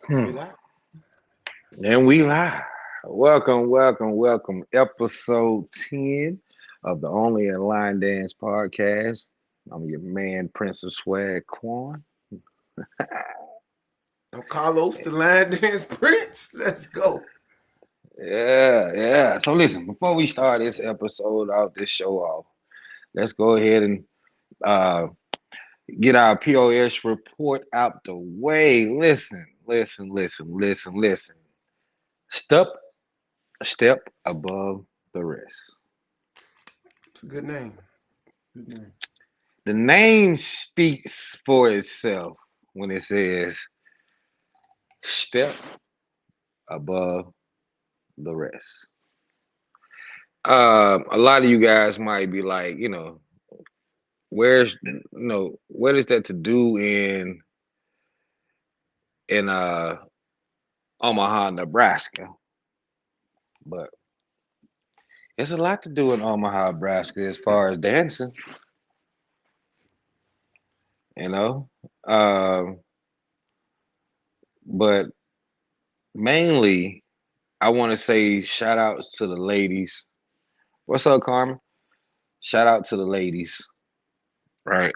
We Hmm. live. And we live. Welcome. Episode 10 of the Only in Line Dance podcast. I'm your man, Prince of Swag Quan. I'm Carlos, the line dance prince. Let's go. Yeah. So listen, before we start this episode out, this show off, let's go ahead and uh get our POS report out the way. Listen. Step step above the rest. It's a good name. Good name. The name speaks for itself when it says step above the rest. A lot of you guys might be like, what is that to do in Omaha, Nebraska? But it's a lot to do in Omaha, Nebraska as far as dancing, you know. Um, but mainly, I want to say shout outs to the ladies. What's up, Carmen? Shout out to the ladies, right?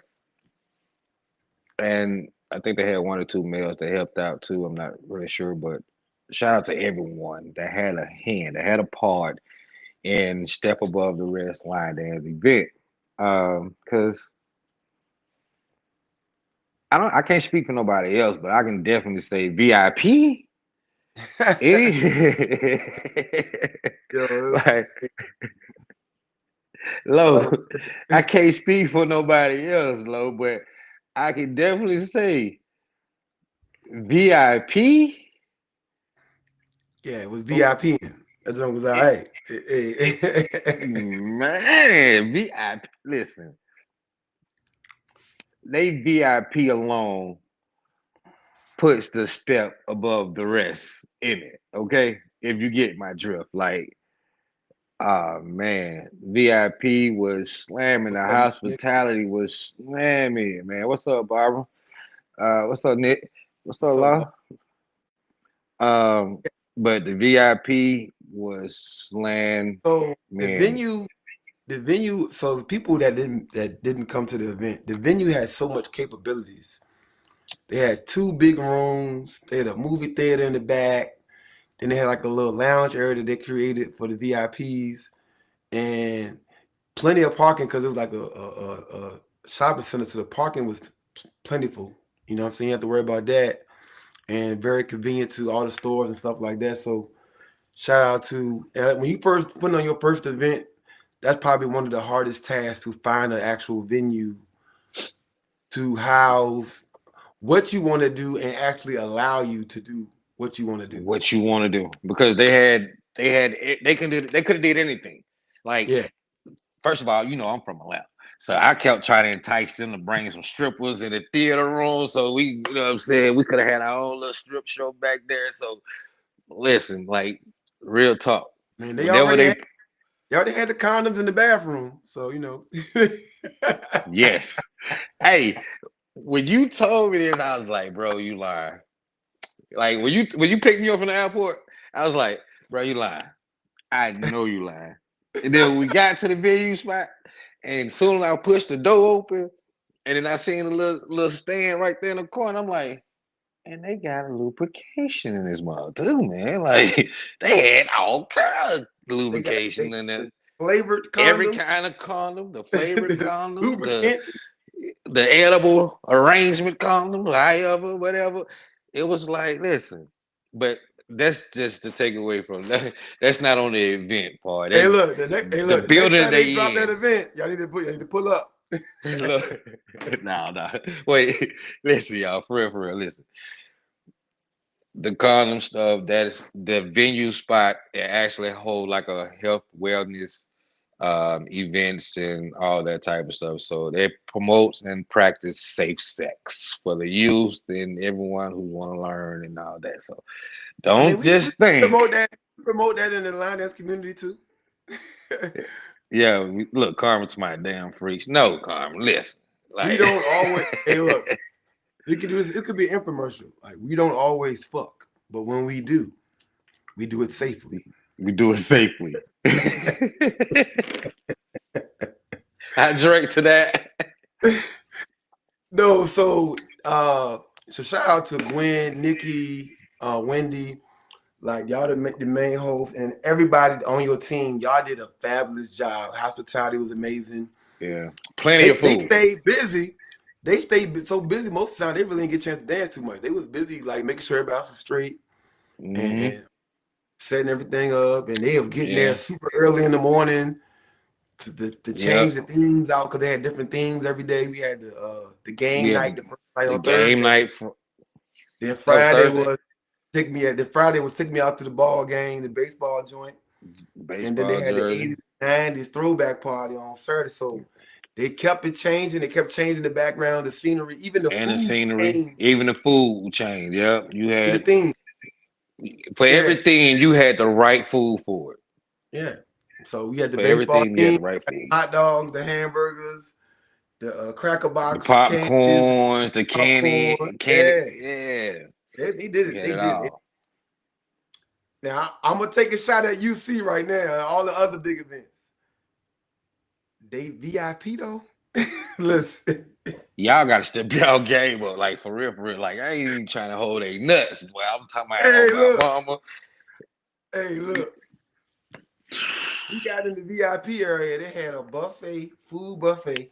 And I think they had one or two males that helped out too. I'm not really sure, but shout out to everyone that had a hand, that had a part in Step Above the Rest Line Dance event. Because I can't speak for nobody else, but I can definitely say VIP. Yo, Like low, oh, I can't speak for nobody else, low, but I can definitely say VIP. yeah, it was VIP. That joke was all right. Man, VIP. Listen, they VIP alone puts the step above the rest in it. Okay, if you get my drift, like, ah man, VIP was slamming. The hospitality was slamming. Man, what's up, Barbara? What's up, Nick? What's up, So, Law? Um, but the VIP was slam, so the man. venue, the venue. So people that didn't come to the event, the venue had so much capabilities. They had two big rooms. They had a movie theater in the back. Then they had like a little lounge area that they created for the VIPs and plenty of parking because it was like a shopping center. So the parking was plentiful. You know what I'm saying? You have to worry about that. And very convenient to all the stores and stuff like that. So shout out to when you first put on your first event, that's probably one of the hardest tasks to find an actual venue to house what you want to do and actually allow you to do what you want to do. What you want to do because they could have did anything. Like, Yeah. first of all, I'm from Atlanta, so I kept trying to entice them to bring some strippers in the theater room. So what I'm saying, we could have had our own little strip show back there. So listen, like, real talk. Man, Whenever they they already had the condoms in the bathroom. So, Yes, hey, when you told me this, I was like, bro, you lying. Like when you picked me up from the airport, I was like, bro, you lying. I know you lying. And then we got to the venue spot, and soon as I pushed the door open, and then I seen a little stand right there in the corner. I'm like, and they got a lubrication in this mother too, man. Like they had all kind of they got lubrication in there. the flavored Every condom, kind of condom, the flavored the condom, the lubricant. the edible arrangement condom, however, whatever. It was like, listen, but that's just to take away from that. That's not on the event part. Hey, That's look, the the next building time they drop they that in. event, y'all need to pull up. Look, no. Wait, listen, y'all, for real, listen. The condom stuff, that is the venue spot. It actually hold like a health wellness events and all that type of stuff. So they promote and practice safe sex for the youth and everyone who want to learn and all that. So I mean, don't we just think, promote that in the line dance community too. yeah, look, Carmen's my damn freaks. No, Carmen, listen, We like, don't always. Hey, look. We could do this. It could be an infomercial. Like we don't always fuck, but when we do it safely. We do it safely. I drink to that. No, so shout out to Gwen, Nikki, Wendy, like y'all the main host, and everybody on your team. Y'all did a fabulous job. Hospitality was amazing. Yeah, plenty of They food. stayed busy. They stayed so busy most of the time. They really didn't get a chance to dance too much. They was busy like making sure everybody else was straight and setting everything up. And they was getting there super early in the morning to change the themes out because they had different themes every day. We had the game night, the first night on Thursday. Game night. Then Friday was take me out to the ball game, the baseball joint. And then they had the 80s and 90s throwback party on Saturday. So they kept it changing. They kept changing the background, the scenery, even the food. The scenery, changed. Even the food changed. Yep, you had the thing for everything. You had the right food for it. Yeah. So we had the baseball everything. You had the right food. Hot dogs, the hamburgers, the cracker box, the popcorns, the candy. Yeah. They did it. They did it. Now I'm gonna take a shot at UC right now and all the other big events. They VIP though. Listen, y'all gotta step y'all game up, like for real. Like I ain't even trying to hold a nuts, boy. I'm talking about mama. Hey, look. We got in the VIP area. They had a food buffet,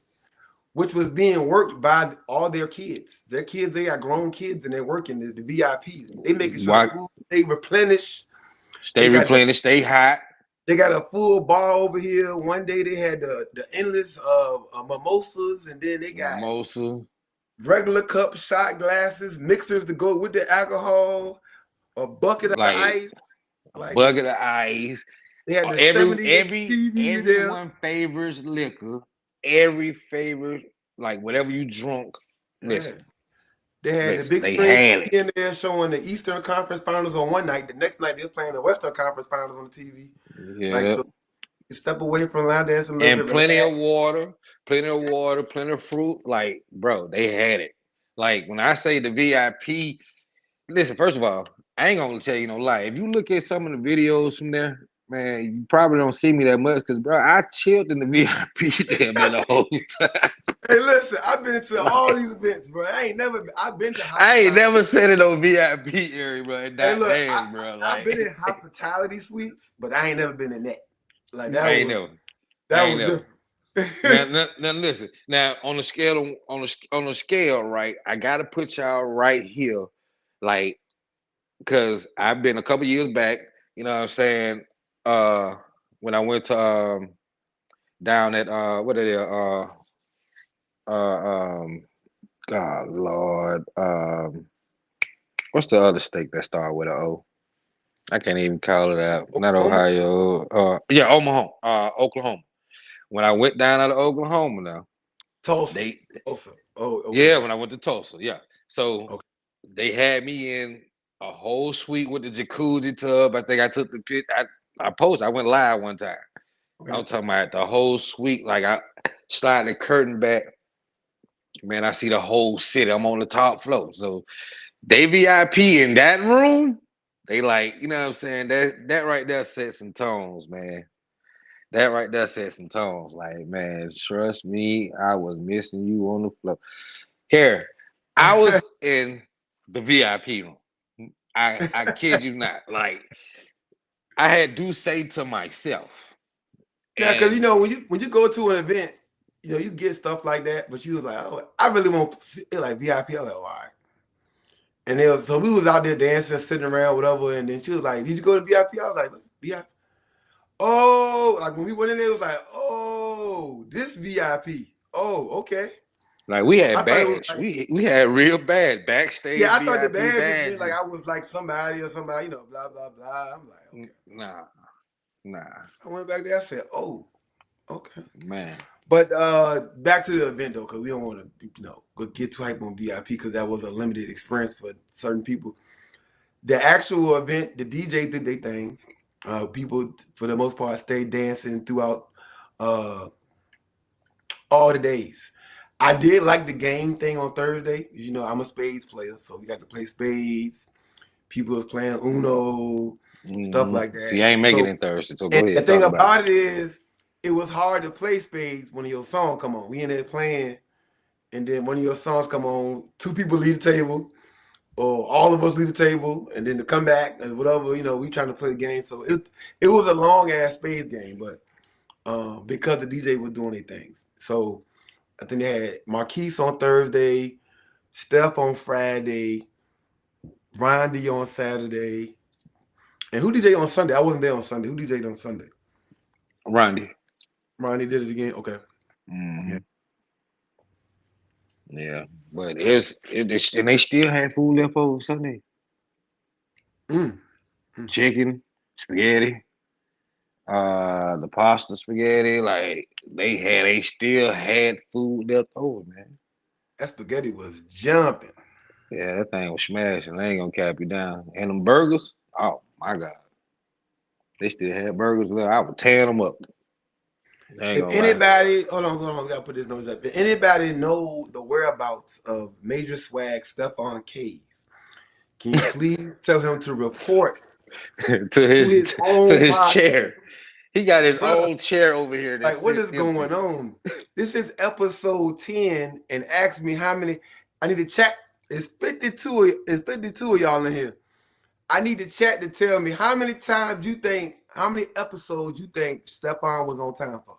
which was being worked by all their kids. Their kids, they got grown kids, and they're working the VIP. They making sure the food stay replenished. Stay hot. They got a full bar over here. One day they had the endless mimosas, and then they got regular cup, shot glasses, mixers to go with the alcohol, a bucket of ice. Bucket of ice. They had the everyone favors liquor. Every favorite, like whatever you drunk. Listen. They had the big screen in there showing the Eastern Conference Finals on one night. The next night they were playing the Western Conference Finals on the TV. Yeah. Like, so you step away from line dancing. And plenty of water, plenty of fruit. Like, bro, they had it. Like when I say the VIP, listen, first of all, I ain't gonna tell you no lie. If you look at some of the videos from there, man, you probably don't see me that much because, bro, I chilled in the VIP there, man, the whole time. Hey, listen, I've been to all these events, bro. I've been to I ain't never said it on VIP area, bro. I've been in hospitality suites, but I ain't never been in that. Like that was different. now listen. Now on the scale, right? I gotta put y'all right here, like, because I've been a couple years back. You know what I'm saying? When I went to down at what are they God Lord, what's the other state that started with an O? I can't even call it out. Not Ohio. Oklahoma. When I went down out of Oklahoma now. Tulsa. Yeah, when I went to Tulsa. Yeah. So they had me in a whole suite with the jacuzzi tub. I think I took the pit. I went live one time. Okay. I'm talking about the whole suite. Like I slide the curtain back. Man, I see the whole city. I'm on the top floor. So they VIP in that room. They like, you know what I'm saying? That right there set some tones, man. That right there set some tones. Like, man, trust me, I was missing you on the floor. Here, I was in the VIP room. I kid you not. Like, I had to say to myself. Yeah, because you know when you go to an event, you know you get stuff like that, but you was like, oh, I really want it like VIP. I was like, all right. And so we was out there dancing, sitting around, whatever. And then she was like, "Did you go to VIP?" I was like, "VIP." Oh, like when we went in there, it was like, "Oh, this VIP." Oh, okay. Like we had badge. Like, we had real bad backstage. Yeah, I thought the badge meant like I was like somebody or somebody, you know, blah blah blah. I'm like, okay. Nah. I went back there. I said, "Oh, okay, man." But back to the event though, because we don't want to, go get too hype on VIP because that was a limited experience for certain people. The actual event, the DJ did their things. People, for the most part, stayed dancing throughout all the days. I did like the game thing on Thursday. You know, I'm a spades player, so we got to play spades. People was playing Uno, stuff like See, that. I ain't making So, it Thursday, so and go the ahead, thing talk about it. about it is, it was hard to play spades when your song come on. We in there playing, and then one of your songs come on, two people leave the table, or all of us leave the table, and then to come back and whatever. You know, we trying to play the game. So it was a long ass spades game, but because the DJ was doing their things. So I think they had Marquise on Thursday, Steph on Friday, Rondy on Saturday, and who DJ on Sunday? I wasn't there on Sunday. Who DJ'd on Sunday? Randy. Ronnie did it again. Okay. Yeah. hmm Yeah, but and they still had food left over Sunday. Mm. Mm. Chicken, spaghetti, the pasta spaghetti. Like they still had food left over, man. That spaghetti was jumping. Yeah, that thing was smashing. I ain't gonna cap you down. And them burgers, oh my god, they still had burgers left. I would tear them up. I ain't If gonna lie. anybody, hold on, we gotta put this noise up. If anybody know the whereabouts of Major Swag Stephon Cave, can you please tell him to report to to his his to own his podcast? chair. He got his Bruh, own chair over here like that's what sitting is going empty. on? This is episode 10, and ask me how many. I need to chat. It's 52. It's 52 of y'all in here. I need to chat to tell me how many times you think, how many episodes you think Stephon was on time for.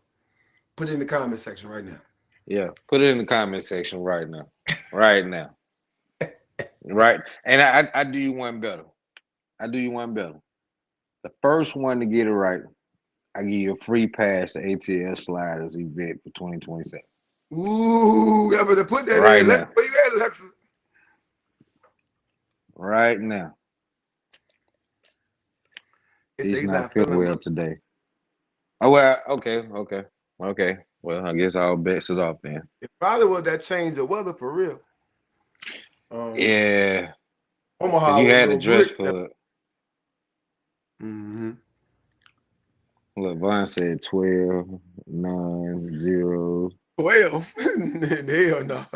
Put it in the comment section right now. Yeah, put it in the comment section right now. Right now. Right. And I do you one better. I do you one better. The first one to get it right, I give you a free pass to ATL Sliders event for 2027. Ooh, I better put that Right in. now. Where you at, Alexa? Right now. It's He's he's not not feeling feeling well well. today. Oh well, okay. Well, I guess all bets is off then. It probably was that change of weather for real. Yeah. Cause Omaha you was a had to little dress brick. for it. Mm-hmm. Look, Vaughn said 12, 9, 0. 12. Hell no.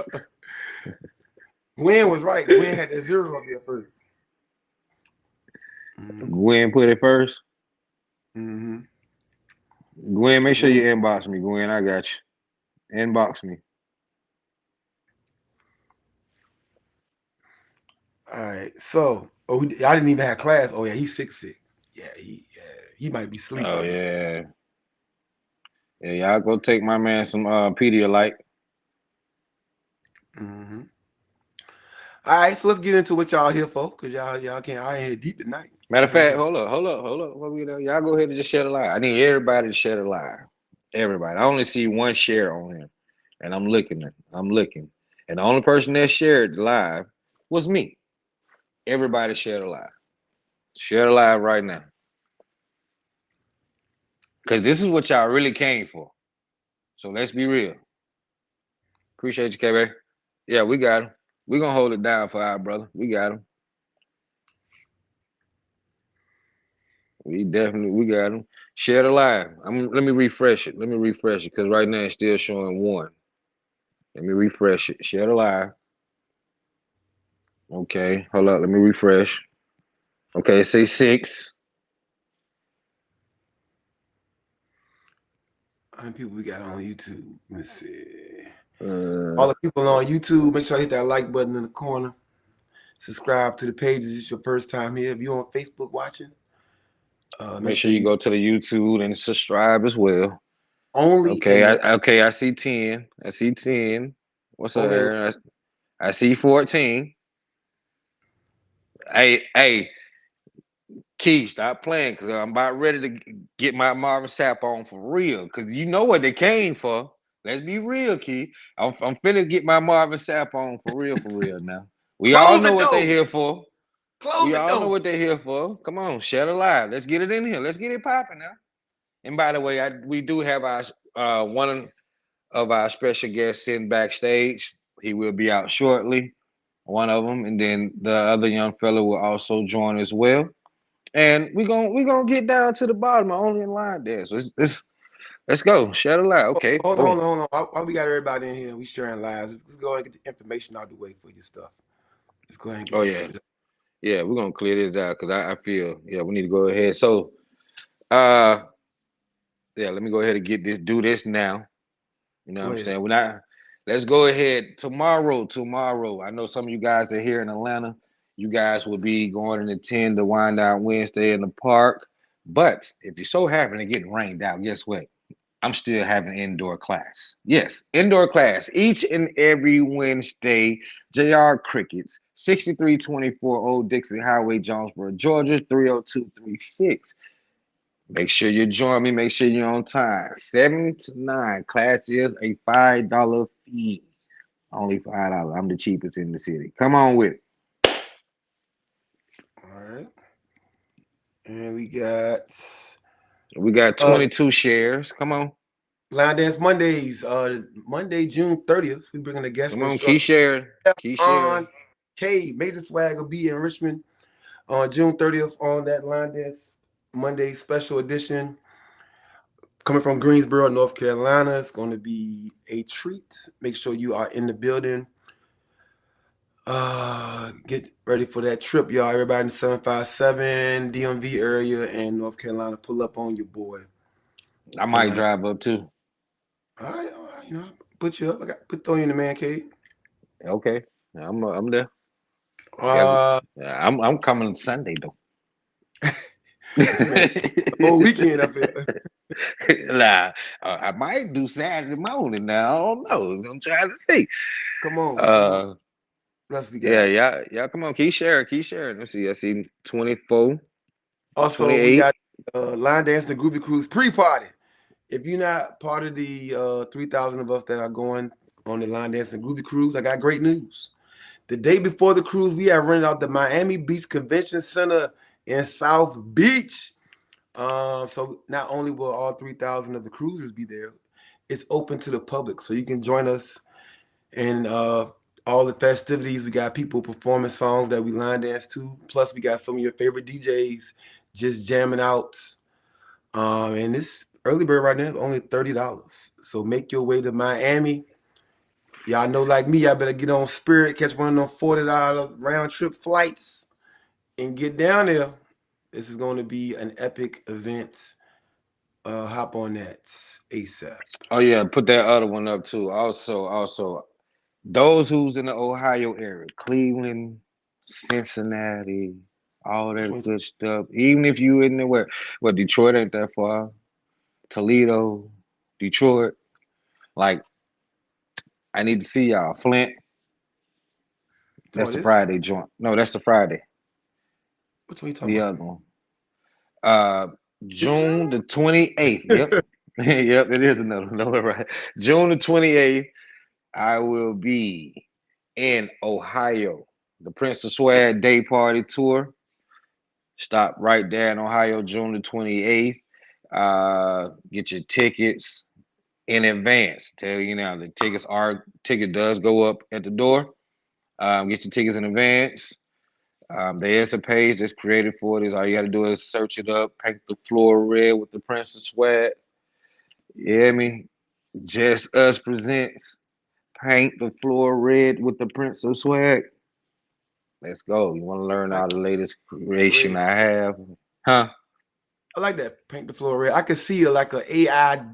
Gwen was right. Gwen had that zero up there 1st. Mm-hmm. Gwen put it first. Mm-hmm. Gwen, make sure Gwen. you inbox me. Gwen, I got you. Inbox me. All right. So, I didn't even have class. Oh yeah, he's sick. Yeah, he might be asleep Oh right now. yeah. Yeah, y'all go take my man some Pedialyte. Mm-hmm. All right, so let's get into what y'all here for, cause y'all can't. I ain't here deep tonight. Matter of I ain't fact, here. hold up. What we doing? Y'all go ahead and just share the live. I need everybody to share the live. Everybody. I only see one share on here. And I'm looking. And the only person that shared the live was me. Everybody share the live. Share the live right now. Because this is what y'all really came for. So let's be real. Appreciate you, KB. Yeah, we got him. We're gonna hold it down for our brother. We got him. We got him. Share the live. Let me refresh it. Because right now it's still showing one. Let me refresh it. Share the live. Okay, hold up. Let me refresh. Okay, say 6. How many people we got on YouTube? Let's see. Uh, All the people on YouTube, make sure you hit that like button in the corner. Subscribe to the page if it's your first time here. If you're on Facebook watching, make make sure sure you you go to the YouTube and subscribe as well. only Okay, in I see 10. I see 10. What's up, only in Aaron? I see 14. Hey, Key, stop playing because I'm about ready to get my Marvin Sapp on for real. Because you know what they came for. Let's be real, Key. I'm finna get my Marvin Sapp on for real now. We all close know the what they door. here for. Close We the all know door. what they're here for. Come on, share the live. Let's get it in here. Let's get it popping now. And by the way, we do have our one of our special guests sitting backstage. He will be out shortly. One of them, and then the other young fellow will also join as well. And we're gonna get down to the bottom. I'm only in line there. So let's Let's go. Share the live. Okay. Hold on, Boom. hold on, hold on. While we got everybody in here, we sharing lives. Let's go ahead and get the information out of the way for your stuff. Let's go ahead and get Oh this yeah. straight up. Yeah, we're gonna clear this out because I feel we need to go ahead. So uh let me go ahead and do this now. You know what Go I'm ahead. saying? We're not let's go ahead tomorrow. Tomorrow. I know some of you guys are here in Atlanta. You guys will be going and attend the Wind Down Wednesday in the park. But if you so happen to get rained out, guess what? I'm still having indoor class. Yes, indoor class each and every Wednesday. JR Crickets, 6324 Old Dixie Highway, Jonesboro, Georgia, 30236. Make sure you join me. Make sure you're on time. 7 to 9. Class is a $5 fee. Only $5. I'm the cheapest in the city. Come on with it. All right. And We got uh 22 shares. Come on. Line Dance Mondays. Monday, June 30th. We bringing a guest Come on. Keep instructor sharing. Keep sharing. on K. Major Swag will be in Richmond on June 30th on that Line Dance Monday special edition. Coming from Greensboro, North Carolina. It's going to be a treat. Make sure you are in the building. Get ready for that trip, y'all. Everybody in the 757 DMV area and North Carolina, pull up on your boy. I might drive up too. All right, put you up. I got throw you in the man cave. Okay. I'm there. Uh, I'm coming Sunday though. man, the whole weekend up here. Nah, I might do Saturday morning now. I don't know. I'm trying to see. Come on. Uh, What else we yeah, got? yeah. Come on, keep sharing, keep sharing. Let's see. I see 24, Also, we 28. got Line Dance and Groovy Cruise pre-party. If you're not part of the 3,000 of us that are going on the Line Dance and Groovy Cruise, I got great news. The day before the cruise, we have rented out the Miami Beach Convention Center in South Beach. So not only will all 3,000 of the cruisers be there, it's open to the public. So you can join us in all the festivities. We got people performing songs that we line dance to. Plus, we got some of your favorite DJs just jamming out. And this early bird right now is only $30. So make your way to Miami. Y'all know, like me, y'all better get on Spirit, catch one of them $40 round trip flights, and get down there. This is going to be an epic event. Hop on that ASAP. Oh yeah, put that other one up too. Also, those who's in the Ohio area, Cleveland, Cincinnati, all Which that one? good stuff. Even if you in the well, Detroit ain't that far. Toledo, Detroit. Like, I need to see y'all. Flint, Which that's one the is? Friday joint. No, that's the Friday. Which one you talking The about? other one. Uh, Is it June another the 28th. Yep. one? Yep, it is another one. No, right. June the 28th, I will be in Ohio. The Prince of Swag Day Party Tour. Stop right there in Ohio, June the 28th. Get your tickets in advance. Tell you now, the ticket does go up at the door. Get your tickets in advance. There is a page that's created for this. All you got to do is search it up, paint the floor red with the Prince of Sweat. You hear me? Just Us presents Paint the Floor Red with the Prince of Swag. Let's go. You want to learn Like all the latest creation red. I have? Huh? I like that. Paint the floor red. I could see like a AI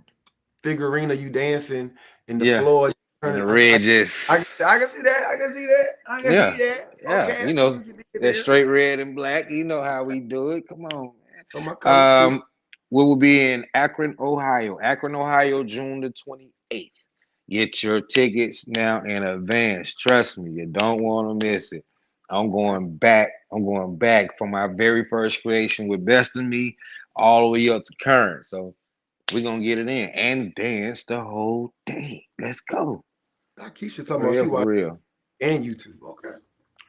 figurine of you dancing in the Yeah. floor. And the Turning. red I can see that. I can see that. I can see yeah. that. Yeah. Okay, I You see know, what you did that there. straight red and black. You know how we do it. Come on, So my colors too. man. We will be in Akron, Ohio. Akron, Ohio, June the 28th. Get your tickets now in advance. Trust me, you don't want to miss it. I'm going back. I'm going back from my very first creation with Best of Me all the way up to current. So we're gonna get it in and dance the whole day. Let's go. Keisha For talking about real, she for watching real. and YouTube. Okay.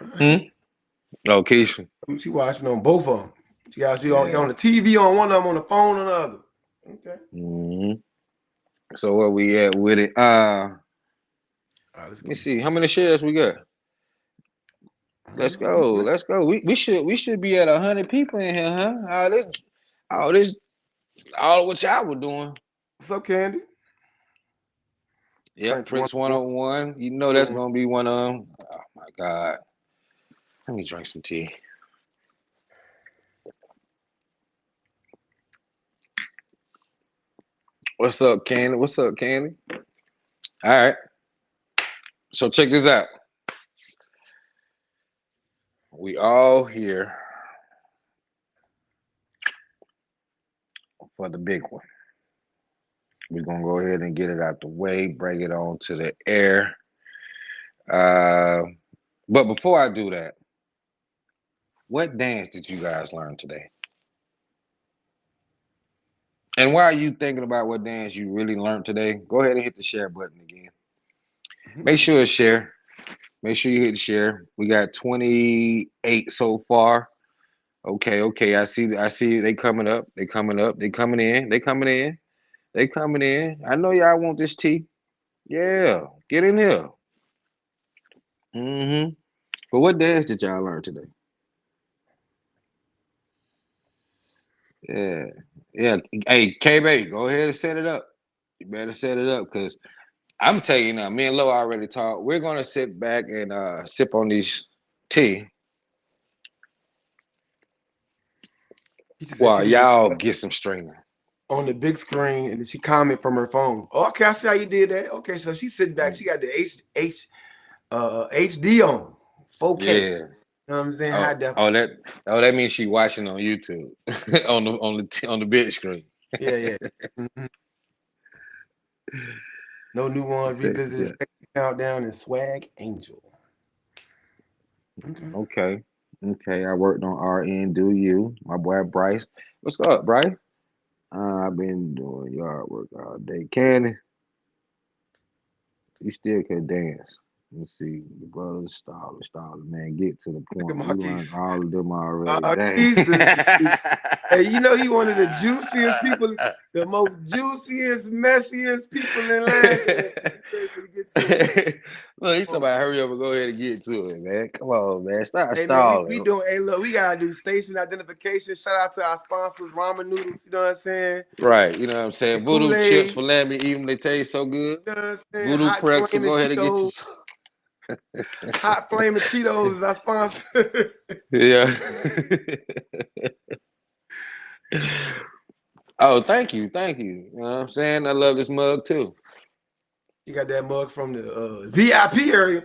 All right. Hmm? Oh, Keisha. She watching on both of them. She on Yeah. the TV on one of them, on the phone on the other. Okay. Hmm. So where we at with it? All right, let's Let me get this see. going. How many shares we got? Let's We go. good. Let's go. We should be at 100 people in here, huh? All this, all what y'all were doing. What's up, Candy? Yep, Trying Prince 21. 101. You know that's gonna be one of them. Oh my God. Let me drink some tea. What's up, Candy? What's up, Candy? All right. So check this out. We all here for the big one. We're gonna go ahead and get it out the way, bring it on to the air. Uh, but before I do that, what dance did you guys learn today? And while you thinking about what dance you really learned today, go ahead and hit the share button again. Make sure it's share. Make sure you hit share. We got 28 so far. Okay, okay. I see they coming up. They coming up. They coming in. They coming in. They coming in. I know y'all want this tea. Yeah. Get in here. Mm-hmm. But what dance did y'all learn today? Yeah. Yeah. Hey, KB, go ahead and set it up. You better set it up because I'm telling you now, me and Lo already talked. We're gonna sit back and sip on these tea She just said she while did this y'all get some strainer. on the big screen, and then she comment from her phone. Oh, okay, I see how you did that. Okay, so she's sitting back. She got the HD on 4K. You Yeah. know what I'm saying? High Oh, def. that means she watching on YouTube on the big screen. Yeah, yeah. Mhm. No new ones. Sexy Revisited cat. Sexy Countdown and Swag Angel. Okay. Okay. Okay. I worked on RN Do You. My boy Bryce. What's up, Bryce? I've been doing yard work all day. Candy, you still can dance. Let's see. The brothers stall, man. Get to the Look at point. We learned Marquise. all of them already. Dang. Marquise, hey, you know he one of the juiciest people, the most juiciest, messiest people in line dancing. You able to get to it. Look, you talking Come on. about hurry up and go ahead and get to it, man. Come on, man. Stop Hey man, we stalling. doing. Hey, look, we gotta do station identification. Shout out to our sponsors, Ramen Noodles. You know what I'm saying? Right. You know what I'm The saying? Kool Voodoo chips Aid. for lamb, eat them, they taste so good. You know what I'm saying? Voodoo Hot pretzel, Flaming go ahead and get Cheetos. you. Hot Flaming Cheetos is our sponsor. Yeah. Oh, thank you. Thank you. You know what I'm saying? I love this mug too. You got that mug from the VIP area.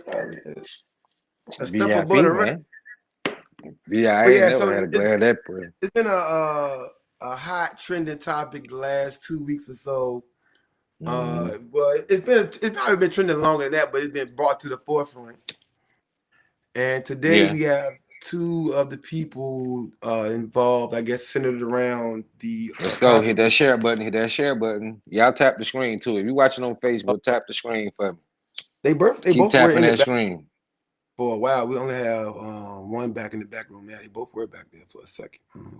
A step above VIP, the rest. man. Yeah, I But ain't yeah, never so had a glass of that bread. it's been a hot trending topic the last 2 weeks or so. Mm-hmm. Well, it's probably been trending longer than that, but it's been brought to the forefront. And today Yeah. we have two of the people involved, I guess, centered around the Let's go. Hit that controversy. share button. Hit that share button. Y'all tap the screen too. If you're watching on Facebook, tap the screen for me. They Keep both were tapping in the that back screen. for a while. We only have one back in the back room now. They both were back there for a second. I don't know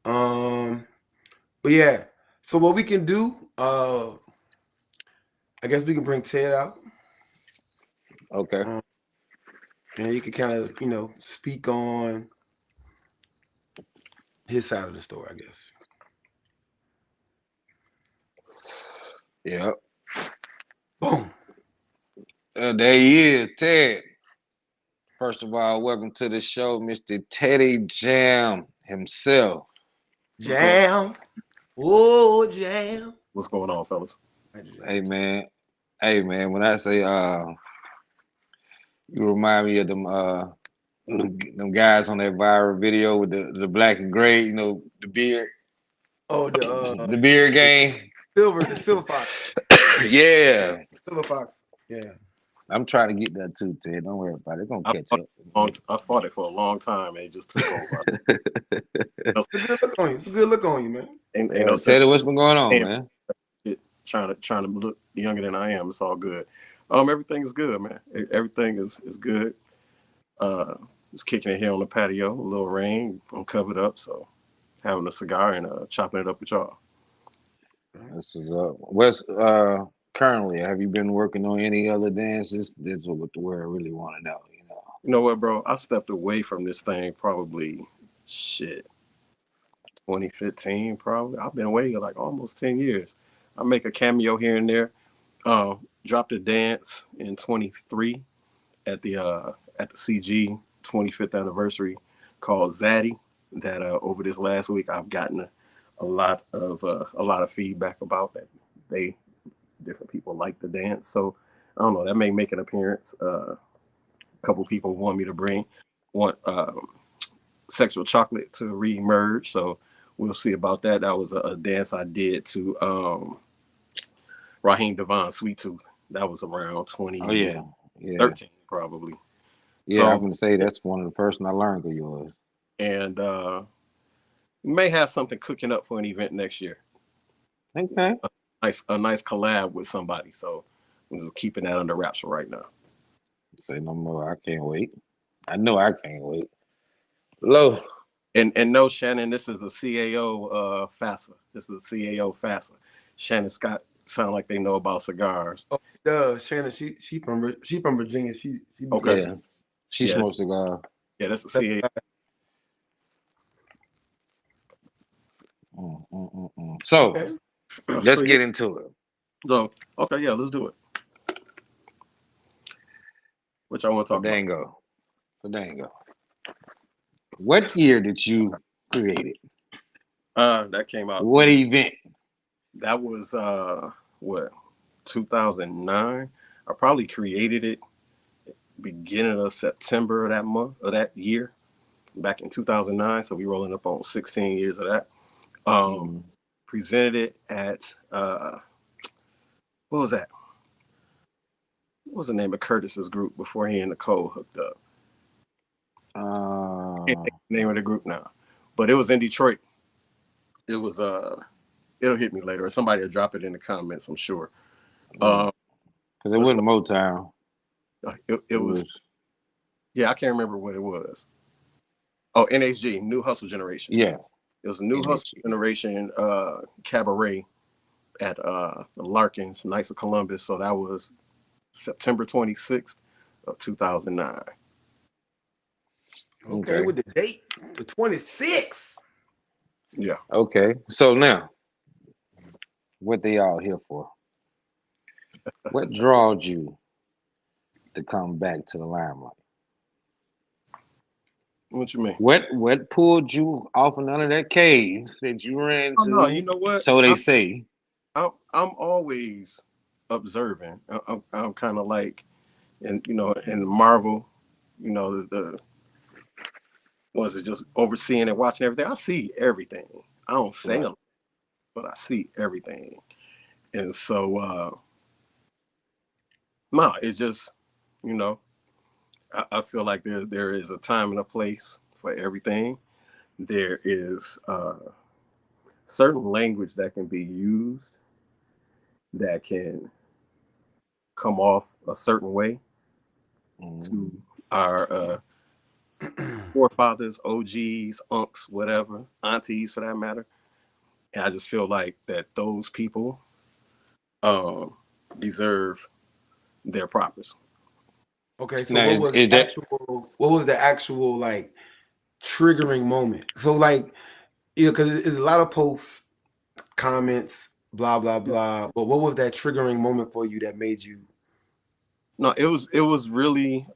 what happened. But yeah. So what we can do, I guess we can bring Ted out. Okay. Um, and you can kind of, speak on his side of the story, I guess. Yep. Boom. There he is, Ted. First of all, welcome to the show, Mr. Teddy Jam himself. What's going Jam. Oh, jam. What's going on, fellas? Hey man. Hey man, when I say you remind me of them guys on that viral video with the black and gray, the beard, Oh, the beard the game. silver fox. Yeah. Silver fox. Yeah. I'm trying to get that too, Ted. Don't worry about it. It's gonna I catch fought, up. I fought it for a long time, and it just took over. No, It's a good look on you. It's a good look on you, man. ain't no sense Teddy, what's been going on, in man? trying to look younger than I am. It's all good. Everything is good, man. Everything is good. Just kicking it here on the patio. A little rain. I'm covered up, so having a cigar and chopping it up with y'all. This is what's currently, have you been working on any other dances? That's what the world really want to know. You know what, bro? I stepped away from this thing probably 2015, probably. I've been away like almost 10 years. I make a cameo here and there. Dropped a dance in 23 at the CG 25th anniversary called Zaddy. That over this last week I've gotten a lot of feedback about that. They different people like the dance, so I don't know. That may make an appearance. A couple people want me to want Sexual Chocolate to re-emerge, so we'll see about that. That was a dance I did to Raheem Devon Sweet Tooth. That was around Oh 2013 yeah, probably. I'm So gonna say that's one of the first I learned of yours. and may have something cooking up for an event next year. Okay. A nice collab with somebody. So I'm just keeping that under wraps for right now. Say no more. I can't wait. I know I can't wait. Low. And no, Shannon, this is a CAO FASA. This is a CAO FASA. Shannon Scott sound like they know about cigars. Oh, Shannon, she from Virginia. She be Okay. Yeah. She Yeah. smokes cigar. Yeah, that's a CAO. So Okay. let's So, get into it. so okay, yeah, let's do it. Which I want to talk about. Fandango. What year did you create it? That came out. What event? That was what 2009. I probably created it beginning of September of that month of that year, back in 2009. So we rolling up on 16 years of that. Presented it at what was that? What was the name of Curtis's group before he and Nicole hooked up? Can't think of the name of the group now, but it was in Detroit. It was it'll hit me later, or somebody will drop it in the comments, I'm sure. Because it wasn't Motown. It was, yeah, I can't remember what it was. Oh, NHG, New Hustle Generation. Yeah. It was a New Hustle Generation cabaret at the Larkins, Knights of Columbus. So that was September 26th of 2009. Okay, with the date, the 26th. Yeah. Okay. So now, what they all here for? What drawed you to come back to the limelight? What you mean? What pulled you off and out of that cave that you ran to? No, you know what? So they say. I'm always observing. I'm kind of like, in Marvel, the was it just overseeing and watching everything. I see everything. I don't say a lot, but I see everything. And so no, it's just, I feel like there is a time and a place for everything. There is certain language that can be used that can come off a certain way to our forefathers, OGs, unks, whatever, aunties for that matter. And I just feel like that those people deserve their propers. Okay, so Now, what was the actual like triggering moment? So like, because it's a lot of posts, comments, blah blah blah. But what was that triggering moment for you that made you? No, it was really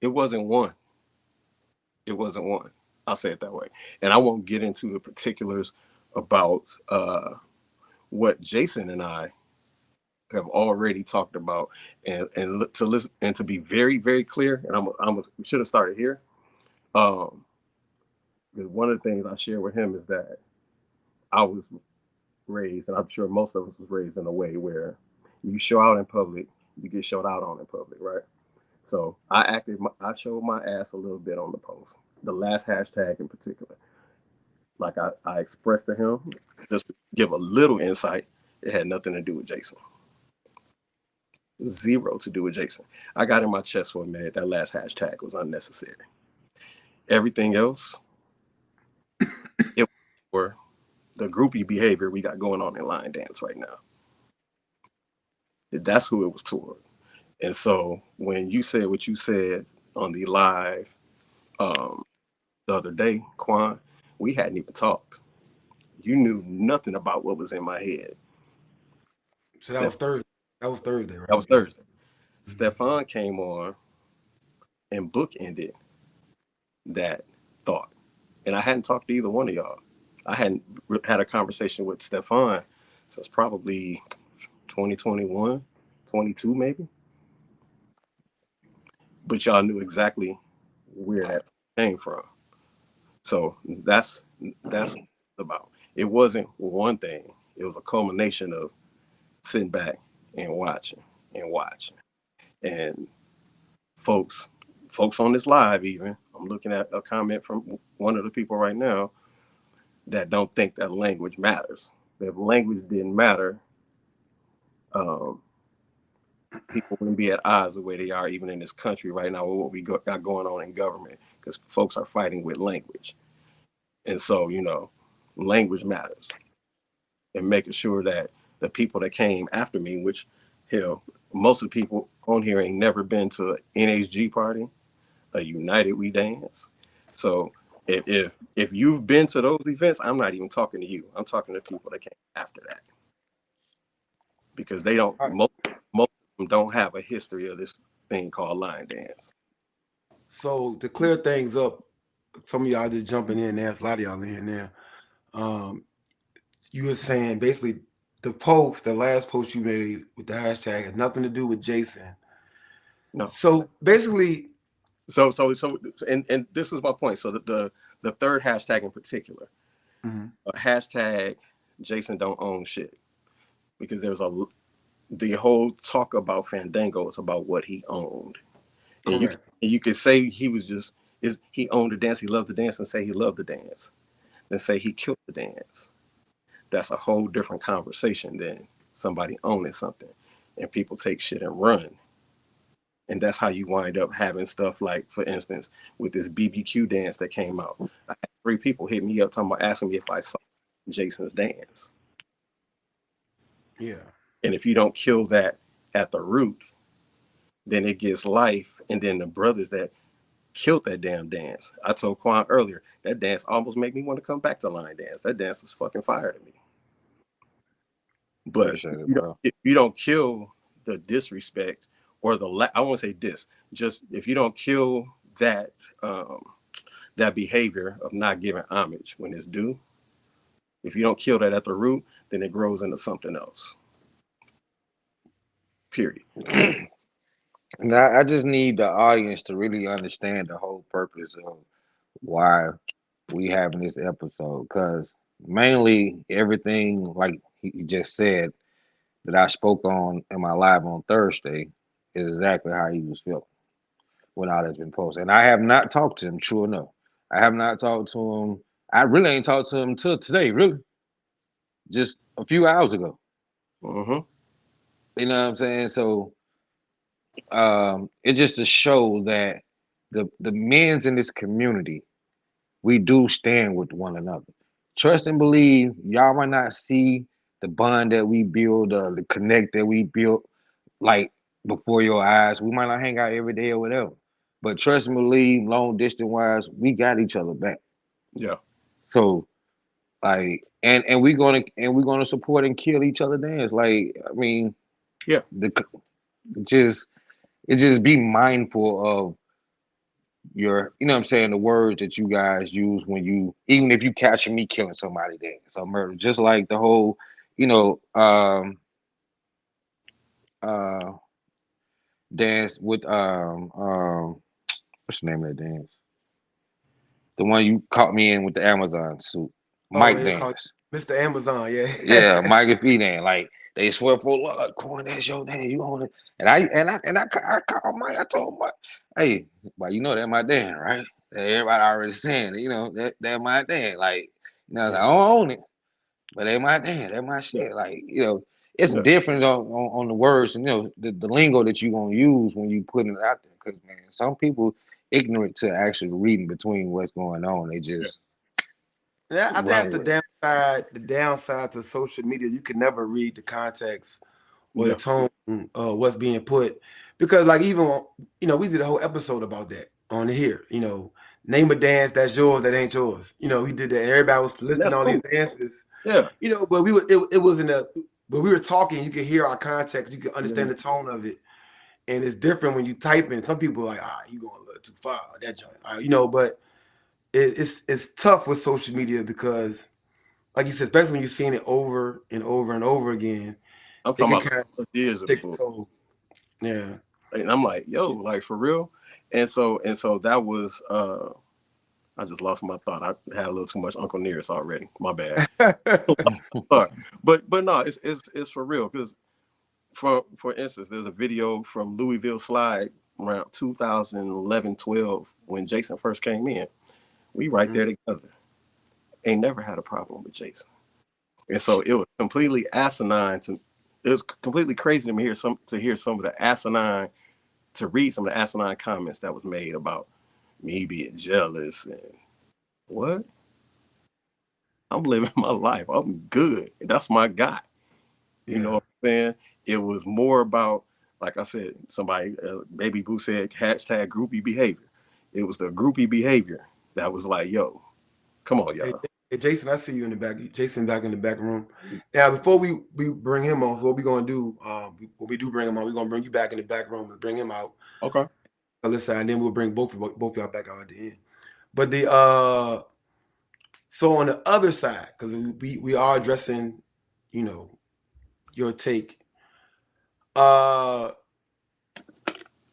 it wasn't one. It wasn't one. I'll say it that way. And I won't get into the particulars about what Jason and I have already talked about, and to listen and to be very, very clear. And we should have started here. Because one of the things I share with him is that I was raised, and I'm sure most of us was raised in a way where you show out in public, you get showed out on in public, right? So I showed my ass a little bit on the post, the last hashtag in particular. Like I expressed to him, just to give a little insight, it had nothing to do with Jason. Zero to do with Jason. I got in my chest for a minute. That last hashtag was unnecessary. Everything else, it were the groupie behavior we got going on in Line Dance right now. That's who it was toward. And so when you said what you said on the live the other day, Quan, We hadn't even talked. You knew nothing about what was in my head. So that was Thursday. That was Thursday, right? That was Okay. Thursday. Stefan came on and bookended that thought. And I hadn't talked to either one of y'all. I hadn't had a conversation with Stefan since probably 2021, 22 maybe. But y'all knew exactly where that came from. So that's what it's about. It wasn't one thing. It was a culmination of sitting back and watching and watching. And folks on this live even, I'm looking at a comment from one of the people right now that don't think that language matters. If language didn't matter, people wouldn't be at odds the way they are even in this country right now with what we got going on in government, because folks are fighting with language. And so, language matters. And making sure that the people that came after me, which, hell, most of the people on here ain't never been to an NHG party, a United We Dance. So if you've been to those events, I'm not even talking to you. I'm talking to people that came after that. Because they don't, most of them don't have a history of this thing called line dance. So to clear things up, some of y'all just jumping in there. A lot of y'all in there. You were saying basically the last post you made with the hashtag had nothing to do with Jason. No. So basically, and this is my point. So the third hashtag in particular, hashtag Jason don't own shit, because there's the whole talk about Fandango is about what he owned, and you could say he owned the dance, he loved the dance, and say he loved the dance, then say he killed the dance. That's a whole different conversation than somebody owning something, and people take shit and run. And that's how you wind up having stuff like, for instance, with this BBQ dance that came out. I had 3 people hit me up asking me if I saw Jason's dance. Yeah. And if you don't kill that at the root, then it gives life. And then the brothers that killed that damn dance, I told Quan earlier, that dance almost made me want to come back to line dance. That dance was fucking fire to me. But if you don't kill the disrespect, or I won't say just if you don't kill that that behavior of not giving homage when it's due, if you don't kill that at the root, then it grows into something else. Period. Now, I just need the audience to really understand the whole purpose of why we having this episode, because mainly everything like he just said that I spoke on in my live on Thursday is exactly how he was feeling when all that's been posted. And I have not talked to him, true enough. I have not talked to him. I really ain't talked to him till today, really. Just a few hours ago. You know what I'm saying? So it's just to show that the men's in this community, we do stand with one another. Trust and believe, y'all might not see the bond that we build, the connect that we built, like before your eyes. We might not hang out every day or whatever, but trust and believe, long distance wise, we got each other back. Yeah. So, like, and we're gonna support and kill each other dance. Like, I mean, yeah, just be mindful of your, you know what I'm saying, the words that you guys use when you, even if you catching me killing somebody there, so murder, just like the whole, dance with what's the name of that dance? The one you caught me in with the Amazon suit, Mike dance. Mr. Amazon, yeah. Yeah, Mike and Fee dance. Like they swear for Lord, Corn, that's your name. You own it. And I called Mike. I told Mike, hey, well, you know that my dance, right? Everybody already saying, that my dance. Like, I don't own it, but they my dance. That my shit. Yeah. Like, it's different on the words and the lingo that you gonna use when you putting it out there. Because man, some people ignorant to actually reading between what's going on. They just I think that's the downside to social media. You can never read the context or the tone of what's being put, because like even we did a whole episode about that on here. name a dance that's yours that ain't yours. You know, he did that. Everybody was listing That's all these cool. dances. Yeah. You know, but it wasn't a. But we were talking. You could hear our context. You could understand Yeah. the tone of it, and it's different when you type in. Some people are like, you going a little too far that joint. You know, but it's tough with social media because, like you said, especially when you're seeing it over and over and over again, I'm it talking can about kind of years of take bull. a toll. Yeah. And I'm like, yo, like for real. And so that was I just lost my thought. I had a little too much Uncle Nearest already. My bad. Sorry. But no, it's for real. Because for instance, there's a video from Louisville Slide around 2011, 12 when Jason first came in. We right there together. Ain't never had a problem with Jason. And so it was completely asinine it was completely crazy to hear some of the asinine, to read some of the asinine comments that was made about me being jealous and what? I'm living my life. I'm good. That's my guy. You know what I'm saying? It was more about, like I said, somebody, Baby Boo said, hashtag groupie behavior. It was the groupie behavior that was like, yo, come on, y'all. Hey, Jason, I see you in the back. Jason back in the back room. Now, before we bring him on, so what we gonna do? When we do bring him on, we're gonna bring you back in the back room and bring him out. Okay. Listen, and then we'll bring both y'all back out at the end. But the so on the other side, because we are addressing, you know, your take. For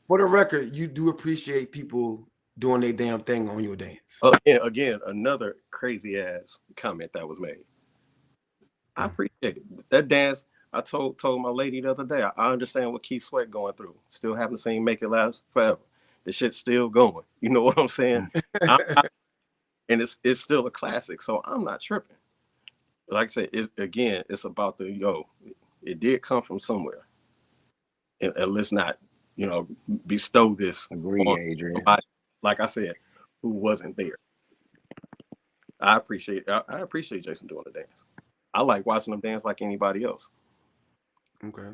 the record, you do appreciate people doing their damn thing on your dance. Again, another crazy ass comment that was made. I appreciate it. That dance. I told my lady the other day. I understand what Keith Sweat going through. Still haven't seen Make It Last Forever. The shit's still going. You know what I'm saying? And it's still a classic. So I'm not tripping. Like I said, it's about it did come from somewhere. And let's not, bestow this Agree, on Adrian. somebody, like I said, who wasn't there. I appreciate Jason doing the dance. I like watching them dance like anybody else. Okay.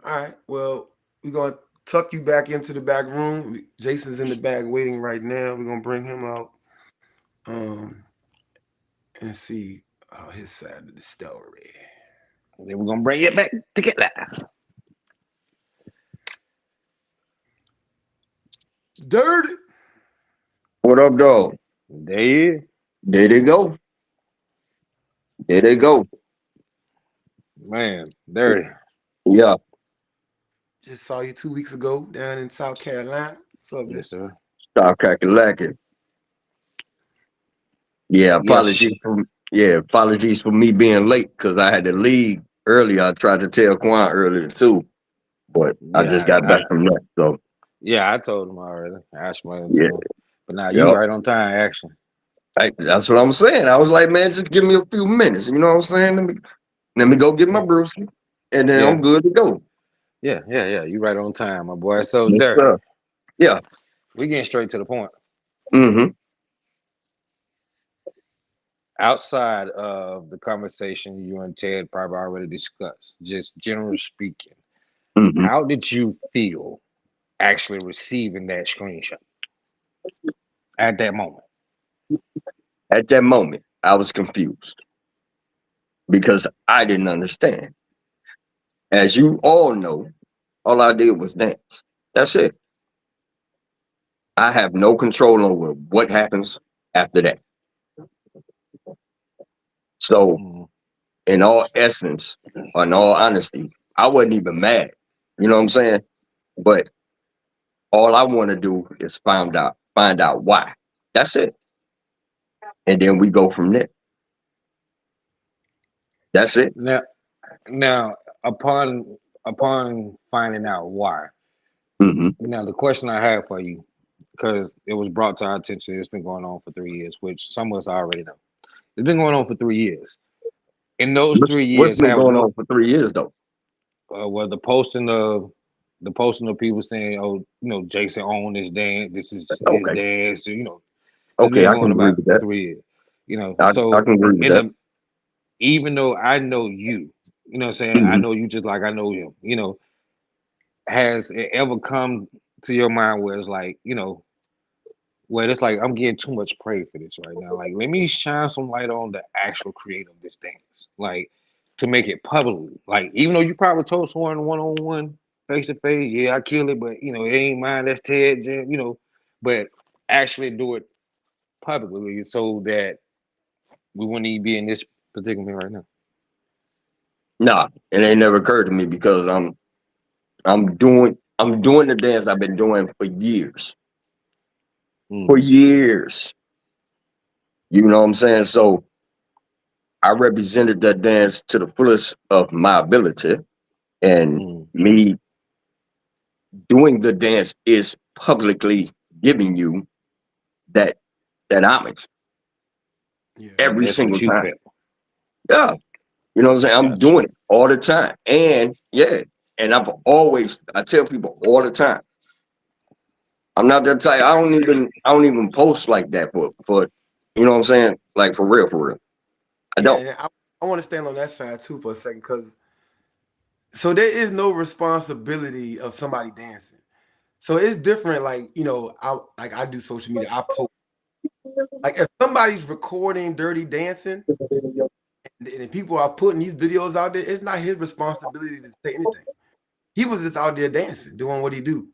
All right. Well, we're gonna tuck you back into the back room. Jason's in the back waiting right now. We're gonna bring him out. And see his side of the story. Then we're gonna bring it back together. Dirty. What up, dog? There, There they go. There they go. man, dirty. Yeah. Just saw you 2 weeks ago down in South Carolina. What's up, man? Yes, sir. Stop cracking. Yeah, apologies for me being late because I had to leave earlier. I tried to tell Quan earlier too, but I just got back from that. So Yeah, I told him already. I explained yeah, to him. But now you yep. right on time, action. That's what I'm saying. I was like, man, just give me a few minutes. You know what I'm saying? Let me go get my brewski, and then I'm good to go. Yeah. You right on time, my boy. So, Yes, Derek, sir. Yeah. we getting straight to the point. Mm-hmm. Outside of the conversation you and Ted probably already discussed, just generally speaking, Mm-hmm. how did you feel actually receiving that screenshot at that moment? At that moment, I was confused because I didn't understand. As you all know, all I did was dance. That's it. I have no control over what happens after that. So, in all essence, or in all honesty, I wasn't even mad. You know what I'm saying? But all I want to do is find out why. That's it. And then we go from there. That's it. Now, upon finding out why, Mm-hmm. now the question I have for you, because it was brought to our attention, it's been going on for 3 years, which some of us already know. It's been going on for 3 years. In those 3 What's years, been going on for 3 years though? well, the posting of people saying, "Oh, Jason owned this dance. This is his Okay. dance." It's Okay, been I going can agree about with for that. 3 years. I So can agree with in that. even though I know you, what I'm saying, I Mm-hmm. know you just like I know him. Has it ever come to your mind where it's like, where it's like I'm getting too much praise for this right now. Like, let me shine some light on the actual creator of this dance. Like, to make it publicly. Like, even though you probably told someone one on one, face to face, yeah, I killed it, but it ain't mine. That's Ted, Jim, but actually do it publicly so that we wouldn't even be in this predicament right now. Nah, it ain't never occurred to me because I'm doing the dance I've been doing for years. For years. You know what I'm saying? So I represented that dance to the fullest of my ability. And me doing the dance is publicly giving you that homage every That's what single you time. felt. Yeah. You know what I'm saying? I'm doing it all the time. And and I tell people all the time, I'm not that type. I don't even post like that for you know what I'm saying? Like for real. I don't. And I want to stand on that side too for a second, because so there is no responsibility of somebody dancing. So it's different. Like, I do social media. I post. Like, if somebody's recording Dirty Dancing and people are putting these videos out there, it's not his responsibility to say anything. He was just out there dancing, doing what he do.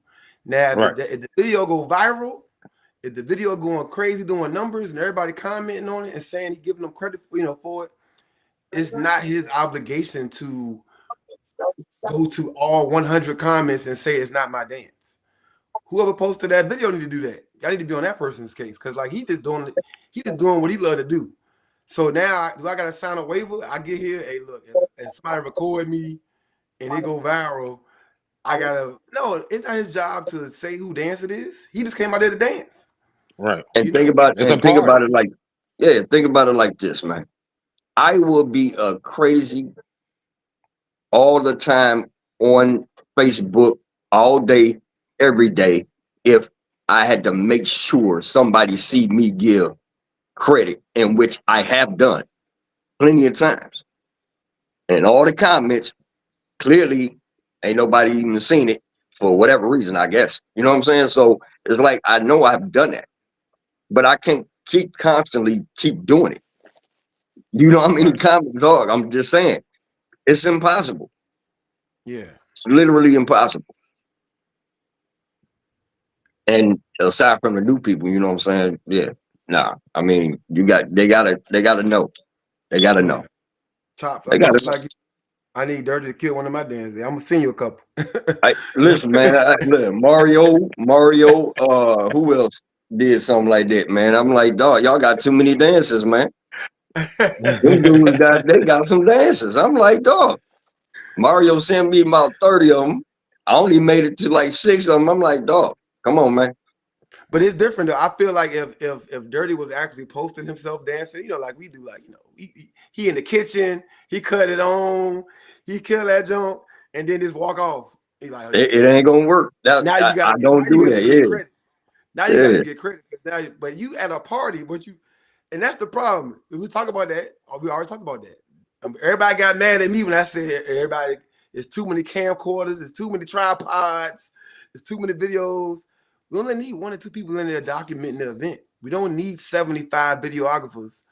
Now, if the video go viral, if the video going crazy, doing numbers, and everybody commenting on it and saying he giving them credit for it, it's not his obligation to go to all 100 comments and say it's not my dance. Whoever posted that video need to do that. Y'all need to be on that person's case, because like he just doing what he love to do. So now, do I gotta sign a waiver? I get here, hey, look, if somebody record me and it go viral, no, it's not his job to say who dance it is. He just came out there to dance. Right. And think about it like, think about it like this, man. I will be a crazy all the time on Facebook all day, every day, if I had to make sure somebody see me give credit, in which I have done plenty of times. And all the comments, clearly ain't nobody even seen it for whatever reason, I guess. You know what I'm saying? So it's like, I know I've done that, but I can't constantly keep doing it. You know how many comments are? I'm just saying, it's impossible. Yeah. It's literally impossible. And aside from the new people, you know what I'm saying? Yeah. Nah. I mean, they gotta know. They gotta know. Chops, They gotta know. like I need Dirty to kill one of my dances. I'm gonna send you a couple. Listen, man. Mario. Who else did something like that, man? I'm like, dog, y'all got too many dances, man. Them dudes they got some dances. I'm like, dog. Mario sent me about 30 of them. I only made it to like 6 of them. I'm like, dog, come on, man. But it's different though. I feel like if Dirty was actually posting himself dancing, like we do, like he in the kitchen, he cut it on, he kill that junk, and then just walk off. He like, it ain't gonna work. Now you gotta I don't do that. Yeah. Credit. Now you gotta get credit. But you at a party, and that's the problem. We talk about that. We already talked about that. Everybody got mad at me when I said everybody. It's too many camcorders. It's too many tripods. It's too many videos. We only need 1 or 2 people in there documenting the event. We don't need 75 videographers.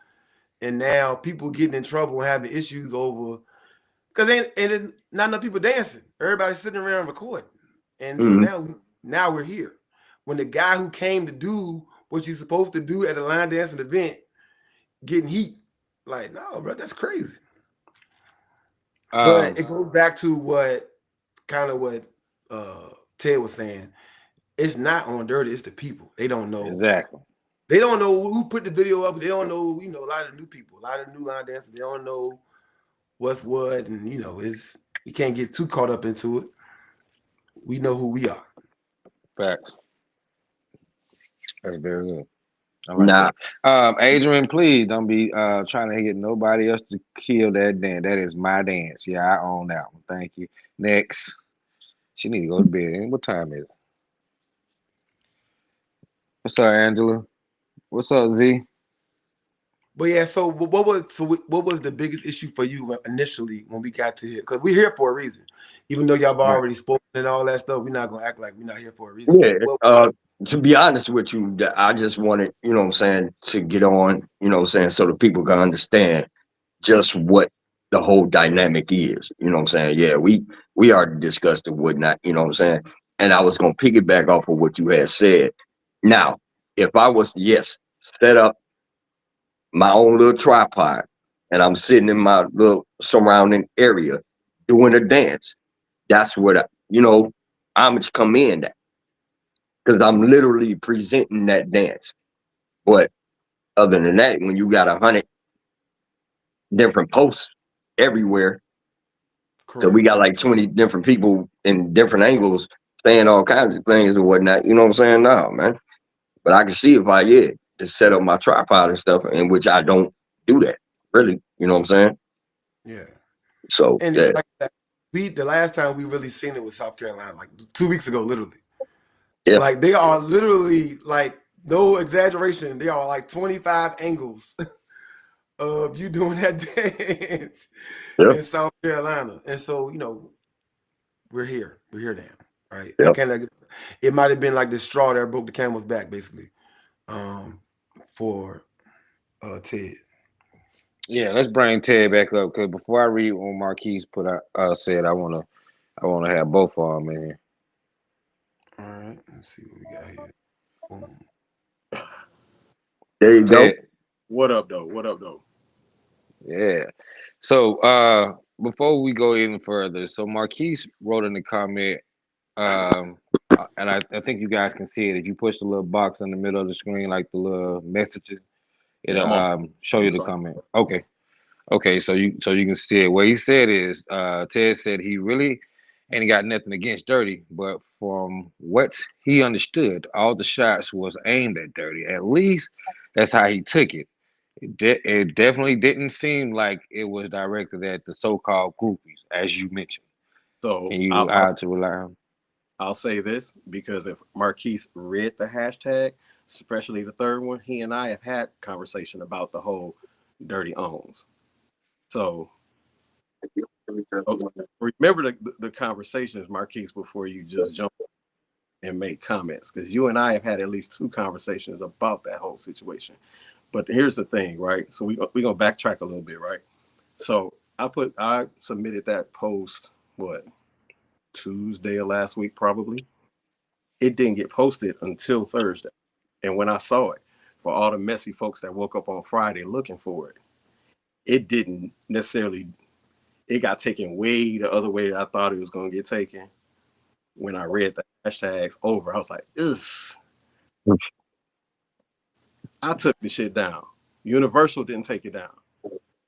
And now people getting in trouble and having issues over because not enough people dancing. Everybody's sitting around recording. And so now we're here. When the guy who came to do what you're supposed to do at a line dancing event getting heat. Like, no, bro, that's crazy. But it goes back to what Ted was saying. It's not on Dirty, it's the people. They don't know. Exactly. They don't know who put the video up. They don't know, a lot of new people, a lot of new line dancers. They don't know what's what. And, you can't get too caught up into it. We know who we are. Facts. That's very good. That. Adrian, please don't be trying to get nobody else to kill that dance. That is my dance. Yeah, I own that one. Thank you. Next. She need to go to bed. What time is it? What's up, Angela? What's up, Z? But yeah, so what was the biggest issue for you initially when we got to here? Because we're here for a reason. Even though y'all have already spoken and all that stuff, we're not gonna act like we're not here for a reason. Yeah. to be honest with you, I just wanted, you know what I'm saying, to get on, you know what I'm saying, so that people can understand just what the whole dynamic is. You know what I'm saying? Yeah, we already discussed and whatnot, you know what I'm saying? And I was gonna piggyback off of what you had said. Now, if I was, yes, set up my own little tripod and I'm sitting in my little surrounding area doing a dance, that's what I'm to come in at. Because I'm literally presenting that dance. But other than that, when you got 100 different posts everywhere, so we Correct. got like 20 different people in different angles saying all kinds of things and whatnot. You know what I'm saying? No, man. But I can see if I to set up my tripod and stuff, in which I don't do that. Really. You know what I'm saying? Yeah. So And yeah. it's like that. The last time we really seen it was South Carolina, like 2 weeks ago, literally. Yeah. Like they are literally like no exaggeration. They are like 25 angles of you doing that dance Yep. in South Carolina. And so, we're here. We're here now. Right. Yep. It might have been like the straw that broke the camel's back, basically, for Ted. Yeah, let's bring Ted back up because before I read what Marquise put out, said I wanna have both of them in here. All right. Let's see what we got here. Boom. There you go. Ted, What up, though? What up, though? yeah. So before we go even further, so Marquise wrote in the comment, um, and I think you guys can see it. If you push the little box in the middle of the screen, like the little messages, Yeah, it'll I'm on. show you I'm the sorry. comment. Okay. Okay, so you can see it. What he said is, Ted said he really ain't got nothing against Dirty, but from what he understood, all the shots was aimed at Dirty. At least that's how he took it. It definitely didn't seem like it was directed at the so-called groupies, as you mentioned, So and you I'll, I'll had to rely on. I'll say this because if Marquise read the hashtag, especially the third one, he and I have had conversation about the whole dirty owns. So oh, remember the conversations, Marquise, before you just jump and make comments, because you and I have had at least 2 conversations about that whole situation. But here's the thing, right? So we gonna backtrack a little bit, right? So I submitted that post what Tuesday of last week probably. It didn't get posted until Thursday. And when I saw it, for all the messy folks that woke up on Friday looking for it, it didn't necessarily, it got taken way the other way that I thought it was going to get taken. When I read the hashtags over, I was like, ugh. I took the shit down. Universal didn't take it down.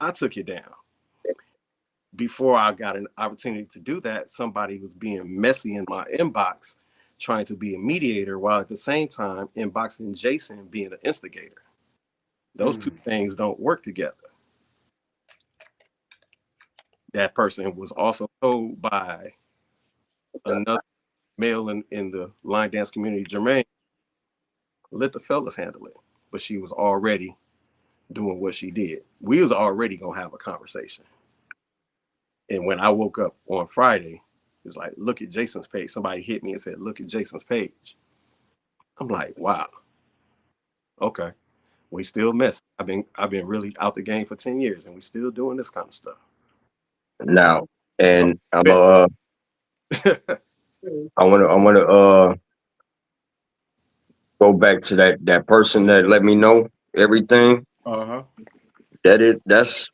I took it down. Before I got an opportunity to do that, somebody was being messy in my inbox, trying to be a mediator, while at the same time inboxing Jason being an instigator. Those 2 things don't work together. That person was also told by another male in the line dance community, Jermaine, let the fellas handle it. But she was already doing what she did. We was already gonna have a conversation. And when I woke up on Friday, it's like, look at Jason's page. Somebody hit me and said, look at Jason's page. I'm like, wow. Okay. We still mess. I've been really out the game for 10 years and we still doing this kind of stuff. Now, and I wanna go back to that person that let me know everything. Uh-huh. That's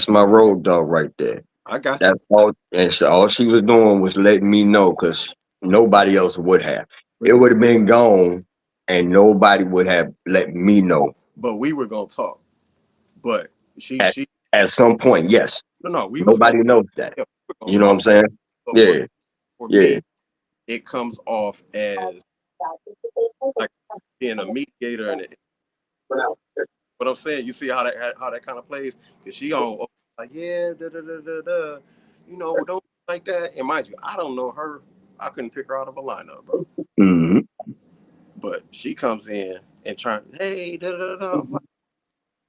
my road dog right there. I got you. That's all, and all she was doing was letting me know, because nobody else would have. It would have been gone, and nobody would have let me know. But we were gonna talk. But she At some point, yes. no, we was Nobody gonna, knows that. yeah, we were You gonna know what I'm talk. saying? But Yeah, for yeah. me, it comes off as like being a mediator, and what I'm saying, you see how that kind of plays, because she on like, yeah, da da da da da, don't like that. And mind you, I don't know her. I couldn't pick her out of a lineup, bro. Hmm. But she comes in and trying, hey, da da da. Like,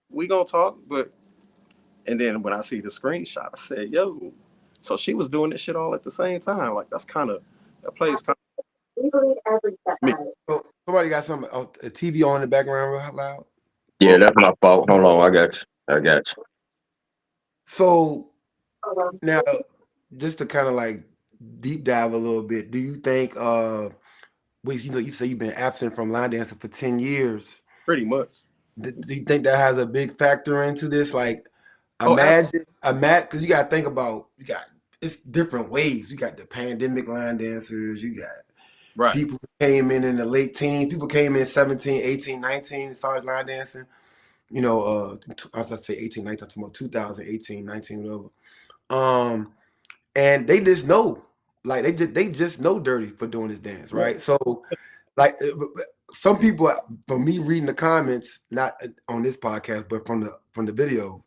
we gonna talk, but and then when I see the screenshot, I said, yo, so she was doing this shit all at the same time. Like that plays kind of me. So Somebody got some a TV on in the background real loud. Yeah, that's my fault. Hold on, I got you. I got you. So now, just to kind of like deep dive a little bit, do you think wait, you say you've been absent from line dancing for 10 years. Pretty much. Do you think that has a big factor into this? Like, Oh, imagine, because you got to think about, it's different ways. You got the pandemic line dancers, you got right. people who came in the late teens, people came in 17, 18, 19 and started line dancing. You know, I was gonna say 18, 19, I'm talking about 2018, 19, whatever. And they just know, like they just know Dirty for doing this dance, right? So, like some people, from me reading the comments, not on this podcast, but from the video,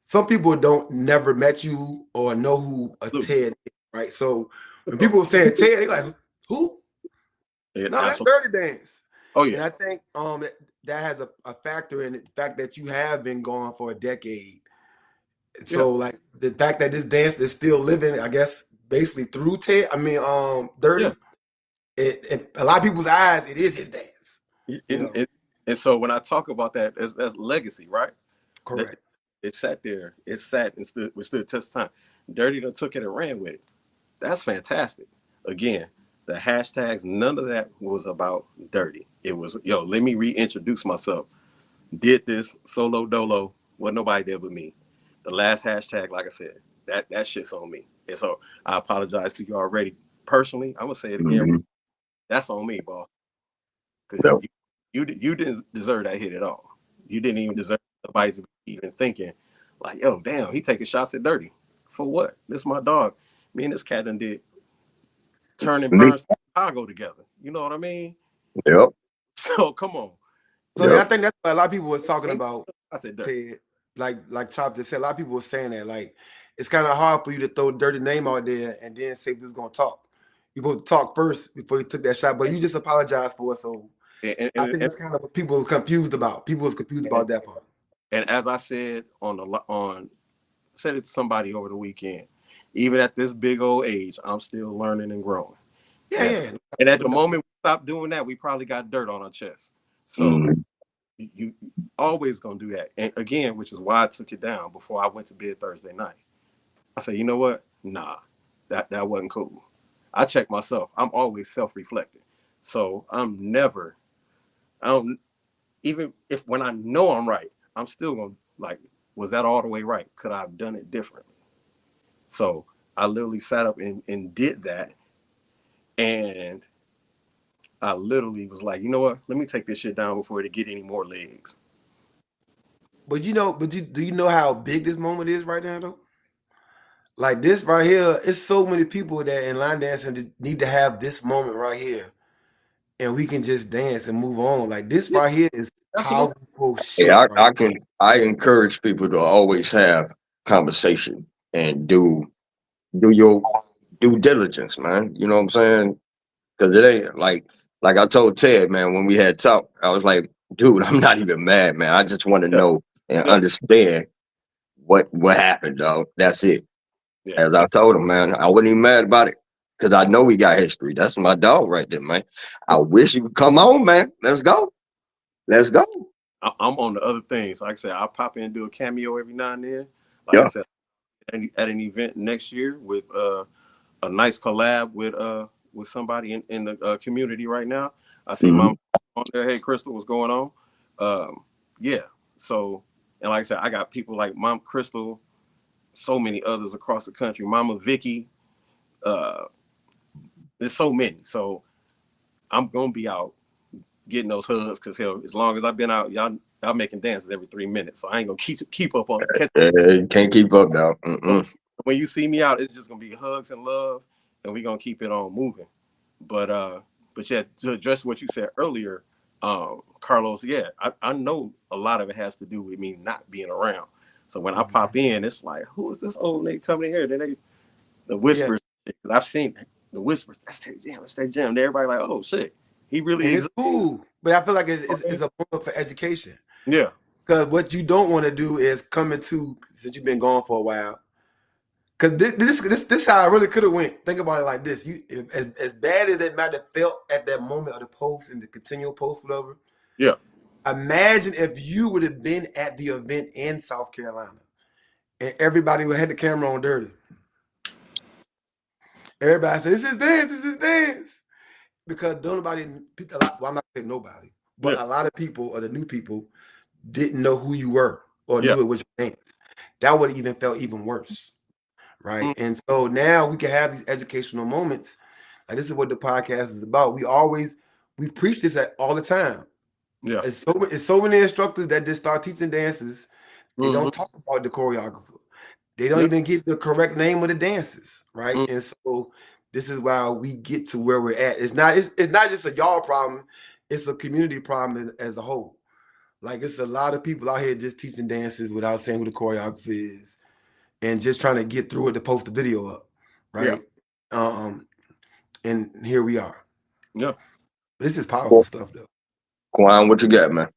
some people don't never met you or know who a Ted is, right? So when people were saying Ted, they like, who? Yeah, No, that's absolutely. Dirty Dance. Oh yeah. And I think that has a factor in the fact that you have been gone for a decade. So like the fact that this dance is still living, I guess, basically through Ted. I mean, Dirty. Yeah. It a lot of people's eyes, it is his dance. And so when I talk about that, that's legacy, right? Correct. It sat there. It sat and stood the test of time. Dirty done took it and ran with it. That's fantastic. Again, the hashtags, none of that was about Dirty. It was, yo, let me reintroduce myself. Did this solo dolo. What nobody did but me. The last hashtag, like I said, that shit's on me. And so I apologize to you already. Personally, I'm gonna say it again. Mm-hmm. That's on me, boss. Because you didn't deserve that hit at all. You didn't even deserve somebody to be even thinking, like, yo, damn, he taking shots at Dirty. For what? This is my dog. Me and this cat done did Turn and Burn Chicago together. You know what I mean? Yep. So come on. So yeah, I think that's what a lot of people was talking about. I said Ted. Like Chop just said, a lot of people were saying that. Like, it's kind of hard for you to throw Dirty name out there and then say who's gonna talk. You supposed to talk first before you took that shot, but you just apologized for it. So I think that's kind of what people were confused about. People was confused about that part. And as I said said it to somebody over the weekend, even at this big old age, I'm still learning and growing. Yeah. And at the moment we stopped doing that, we probably got dirt on our chest. So you always gonna do that. And again, which is why I took it down before I went to bed Thursday night. I said, you know what? Nah, that wasn't cool. I check myself. I'm always self-reflecting. So even if when I know I'm right, I'm still gonna like, was that all the way right? Could I have done it differently? So I literally sat up and did that. And I literally was like, you know what? Let me take this shit down before it get any more legs. But do you know how big this moment is right now though? Like this right here, it's so many people that in line dancing need to have this moment right here. And we can just dance and move on. Like this right here is powerful shit. Yeah, right? I encourage people to always have conversation and do your due diligence, man. You know what I'm saying? Because it ain't like I told Ted, man, when we had talk, I was like, dude, I'm not even mad, man. I just want to know and understand what happened, dog. That's it. Yeah. As I told him, man, I wasn't even mad about it because I know we got history. That's my dog right there, man. I wish you would come on, man. Let's go. Let's go. I'm on the other things. Like I said, I'll pop in and do a cameo every now and then. Like I said, at an event next year with a nice collab with somebody in the community right now. I see Mom on there. Hey, Crystal, what's going on? Yeah. So, and like I said, I got people like Mom Crystal, so many others across the country. Mama Vicky. There's so many. So I'm gonna be out getting those hugs because hell, as long as I've been out, y'all making dances every 3 minutes. So I ain't gonna keep up on it. Can't keep up now. When you see me out, it's just gonna be hugs and love, and we're gonna keep it on moving. But yeah, to address what you said earlier, Carlos, yeah, I know a lot of it has to do with me not being around. So when I pop in, it's like, who is this old nigga coming in here? Then the whispers, because I've seen the whispers. Let's take jam. And everybody like, oh shit, he really is cool. But I feel like it's a moment for education. Yeah. Because what you don't want to do is come into, since you've been gone for a while, Because this how I really could have went. Think about it like this: as bad as it might have felt at that moment of the post and the continual post, whatever. Yeah. Imagine if you would have been at the event in South Carolina and everybody would have had the camera on dirty. Everybody said, "This is dance. This is dance." Because nobody, well, I'm not saying nobody, but a lot of people or the new people didn't know who you were or knew it was your dance. That would have even felt even worse. Right. And so now we can have these educational moments. Like this is what the podcast is about. We preach this all the time. Yeah. It's so many instructors that just start teaching dances. They don't talk about the choreographer. They don't even give the correct name of the dances. Right. And so this is why we get to where we're at. It's not just a y'all problem, it's a community problem as a whole. Like it's a lot of people out here just teaching dances without saying who the choreographer is. And just trying to get through it to post the video up, right? Yeah. And here we are. Yeah. This is powerful stuff, though. Quan, what you got, man?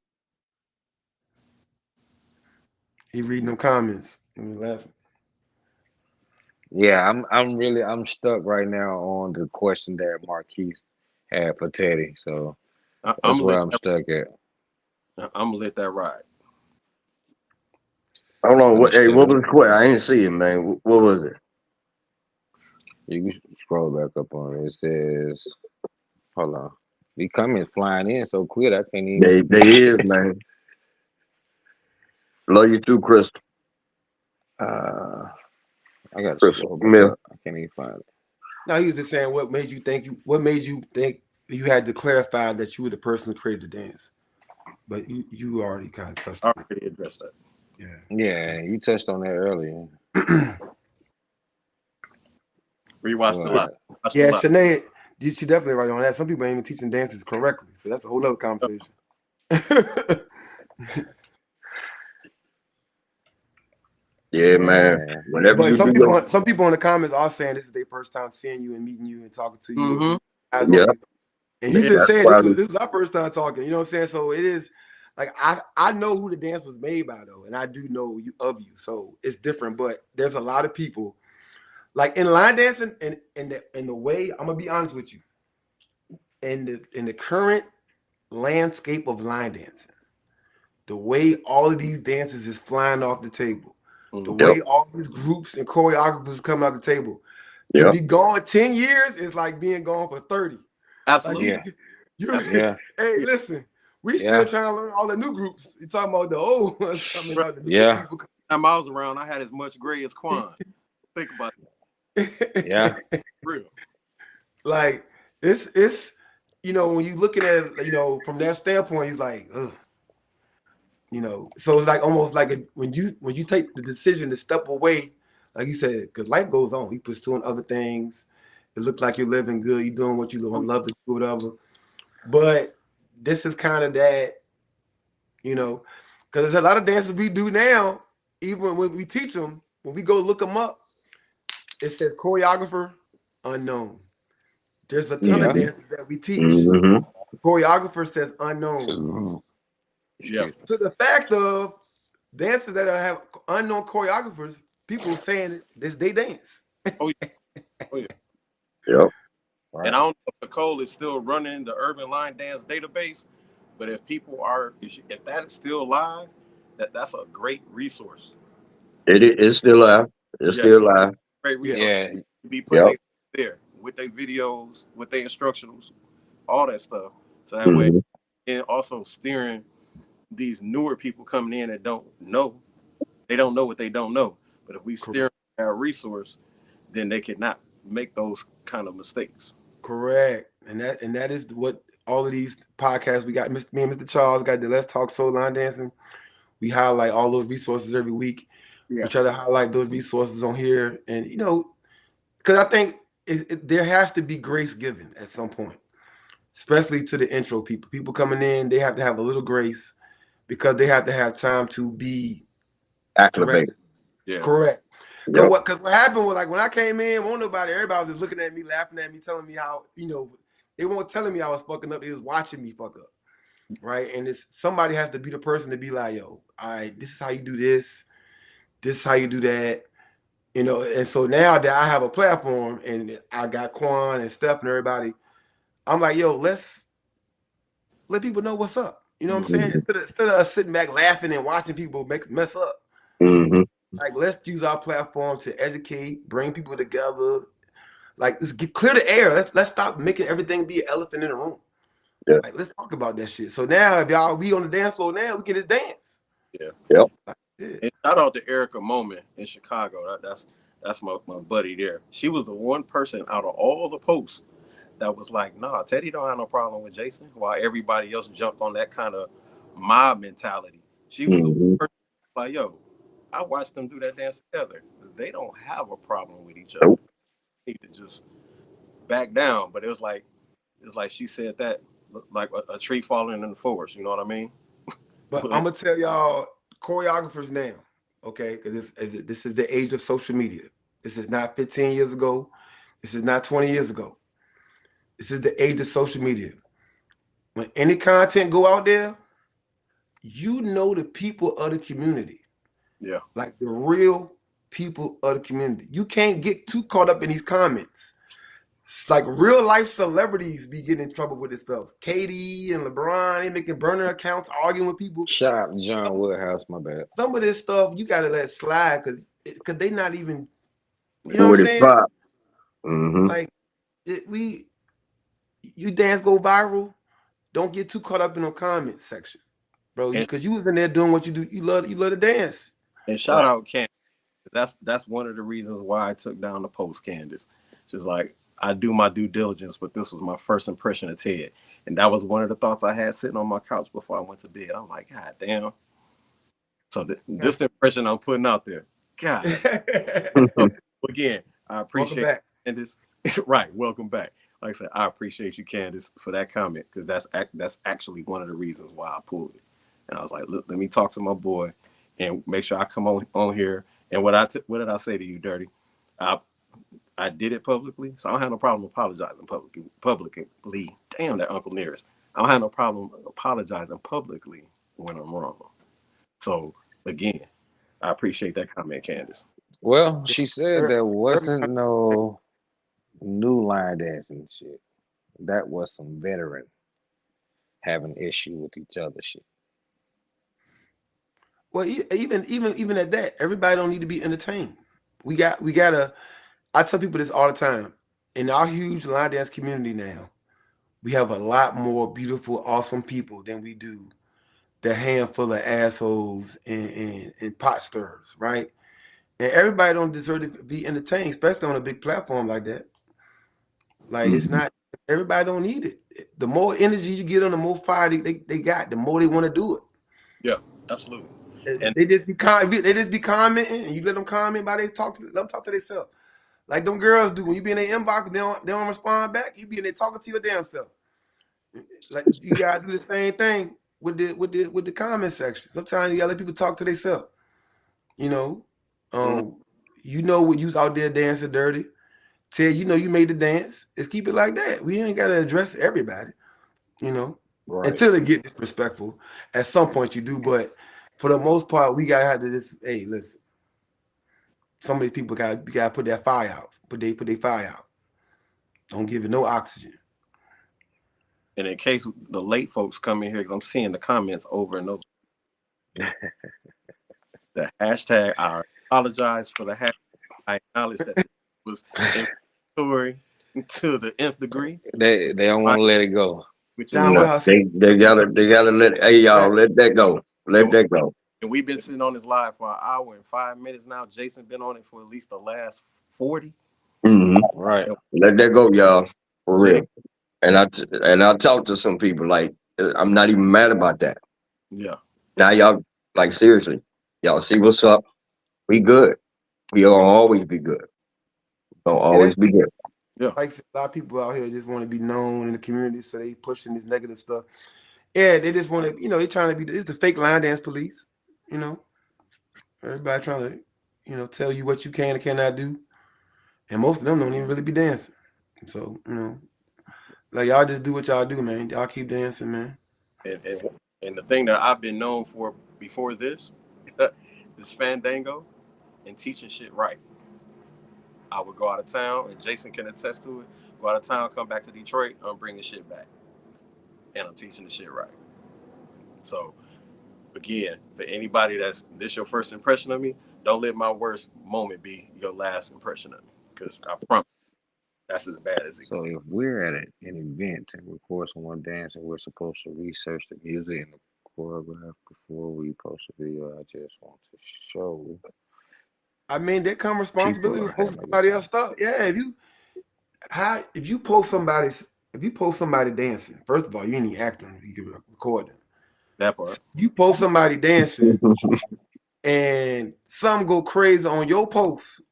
He reading them comments and laughing. Yeah, I'm stuck right now on the question that Marquise had for Teddy. So that's where I'm stuck at. I'm gonna let that ride. Hold on. What was the question? I didn't see it, man. What was it? You can scroll back up on it. It says, hold on. These comments flying in so quick, I can't even. They is, man. Love you too, Crystal. I got Crystal Smith. I can't even find it. No, he was just saying what made you think you had to clarify that you were the person who created the dance. But you already kind of touched on it. I already addressed that. Yeah, you touched on that earlier. Rewatched a lot. Yeah, Shanae, she definitely right on that. Some people ain't even teaching dances correctly, so that's a whole other conversation. Yeah, man. Whenever but you some people in the comments are saying this is their first time seeing you and meeting you and talking to you. Yeah. And he just said this is our first time talking. You know what I'm saying? So it is like I know who the dance was made by though, and I do know of you. So it's different, but there's a lot of people like in line dancing and in the way I'm gonna be honest with you. In the current landscape of line dancing, the way all of these dances is flying off the table, the way all these groups and choreographers come out the table, to be gone 10 years is like being gone for 30. Absolutely. Like, hey, listen, we still trying to learn all the new groups. You're talking about the old ones coming out. People. Time I was around, I had as much gray as Quan. Think about it. Yeah. Real. Like it's you know, when you looking at it, you know, from that standpoint, he's like, ugh. You know, so it's like almost like when you take the decision to step away, like you said, because life goes on. You pursuing other things. It looks like you're living good. You're doing what you love to do, whatever. But this is kind of that, you know, because there's a lot of dances we do now. Even when we teach them, when we go look them up, it says choreographer unknown. There's a ton of dances that we teach. The choreographer says unknown. Yeah. To the fact of dancers that have unknown choreographers, people saying this they dance. Oh yeah. Yep. And I don't know if Nicole is still running the Urban Line Dance database, but if people are, if that is still live, that's a great resource. It's still live. It's still live. Great resource. Yeah. Be putting there with their videos, with their instructionals, all that stuff. So that way, and also steering these newer people coming in that don't know what they don't know. But if we steer our resource, then they cannot make those kind of mistakes. Correct. And that is what all of these podcasts we got. Me and Mr. Charles got the Let's Talk Soul Line Dancing. We highlight all those resources every week. We try to highlight those resources on here. And, you know, because I think there has to be grace given at some point, especially to the intro people. People coming in, they have to have a little grace because they have to have time to be acclimated. Correct. Because what happened was, like, when I came in, everybody was just looking at me, laughing at me, telling me how, you know, they weren't telling me I was fucking up. They was watching me fuck up. Right. And somebody has to be the person to be like, yo, all right, this is how you do this. This is how you do that. You know, and so now that I have a platform and I got Quan and Steph and everybody, I'm like, yo, let's let people know what's up. You know what I'm saying? Mhm. Instead of us sitting back laughing and watching people mess up, Mhm. like let's use our platform to educate, bring people together. Like let's clear the air. Let's stop making everything be an elephant in the room. Yeah. Like let's talk about that shit. So now if y'all we on the dance floor now, we can just dance. Yeah. Yep. Like, yeah. And shout out to Erica Moment in Chicago. That's my buddy there. She was the one person out of all the posts that was like, nah, Teddy don't have no problem with Jason, while everybody else jumped on that kind of mob mentality. She was the Mhm. person like, yo, I watched them do that dance together. They don't have a problem with each other. Nope. They need to just back down. But it's like she said that like a tree falling in the forest. You know what I mean? But I'm gonna tell y'all choreographers now, okay? Because this is the age of social media. This is not 15 years ago. This is not 20 years ago. This is the age of social media. When any content go out there, you know the people of the community, Yeah. like the real people of the community. You can't get too caught up in these comments. It's like real life celebrities be getting in trouble with this stuff. Katie and LeBron, they making burner accounts, arguing with people. Shout out to John Woodhouse, my bad. Some of this stuff you gotta let slide because they not even, you know Know what what I'm it's saying? about. Mhm. Like you dance go viral. Don't get too caught up in the comment section, bro. And, Because you was in there doing what you do. You love to dance. and shout Right. out Candace. That's one of the reasons why I took down the post, Candace. She's like, I do my due diligence, but this was my first impression of Ted. And that was one of the thoughts I had sitting on my couch before I went to bed. I'm like, God damn. So this the impression I'm putting out there. God. So again, I Welcome appreciate back. Candace. Right. Welcome back. Like I said, I appreciate you, Candace, for that comment because that's actually one of the reasons why I pulled it. And I was like, look, let me talk to my boy and make sure I come on here. And what did I say to you, Dirty? I I did it publicly, so I don't have no problem apologizing publicly. Damn, that Uncle Nearest. I don't have no problem apologizing publicly when I'm wrong. So again, I appreciate that comment, Candace. Well, she said there wasn't Everybody, no new line dancing shit. That was some veteran having issue with each other shit. well, even at that, everybody don't need to be entertained. We gotta. I tell people this all the time. In our huge line dance community now, we have a lot more beautiful, awesome people than we do the handful of assholes and pot stirrers, right? And everybody don't deserve to be entertained, especially on a big platform like that. Like it's Mhm. not everybody don't need it. The more energy you get on, the more fire they got, the more they want to do Yeah, absolutely. it. And They just be commenting, and you let them comment by they let them talk to themselves. Like them girls do when you be in their inbox, they don't respond back. You be in there talking to your damn self. Like you gotta do the same thing with the comment section. Sometimes you gotta let people talk to themselves. You know, mm, um, you know what you's out there dancing dirty. Ted, you know you made the dance. Let's keep it like that. We ain't gotta address everybody. You know, Right. until they get disrespectful. At some point you do, but for the most part, we gotta have to just hey, listen. Some of these people gotta put that fire out. Put their fire out. Don't give it no oxygen. and in case the late folks come in here, because I'm seeing the comments over and over, the hashtag I apologize for the hashtag. I acknowledge that it was inflammatory to the nth degree, They don't want to let it go. which is John No, Wells, they gotta let hey y'all back. let that go. Let and, that go. and we've been sitting on this live for an hour and 5 minutes now. Jason been on it for at least the last 40. Mhm. Right. Let that go, y'all. For Let it, real. And I talked to some people like I'm not even mad about that. yeah. Now y'all like seriously, y'all see what's up. We good. We gonna always be good. Gonna And always that's be good. Yeah. like a lot of people out here just want to be known in the community, so they pushing this negative stuff. Yeah, they just want to, they trying to be. It's the fake line dance police. You know, everybody trying to, tell you what you can and cannot do, and most of them don't even really be dancing. So like y'all just do what y'all do, man. Y'all keep dancing, man. And, and and the thing that I've been known for before this is Fandango and teaching shit right. I would go out of town, and Jason can attest to it. Go out of town, come back to Detroit, I'm bringing shit back, and I'm teaching the shit right. So again, for anybody that's this your first impression of me, don't let my worst moment be your last impression of me, because I promise that's as bad as it So gets. if we're at an event and record someone dancing, we're supposed to research the music and the choreograph before we post a video. I just want to show I mean, that come responsibility people with are having posting a good somebody time. else stuff. Yeah, if you post somebody dancing, first of all, you ain't even acting. You can record them. That part. You post somebody dancing, and some go crazy on your post.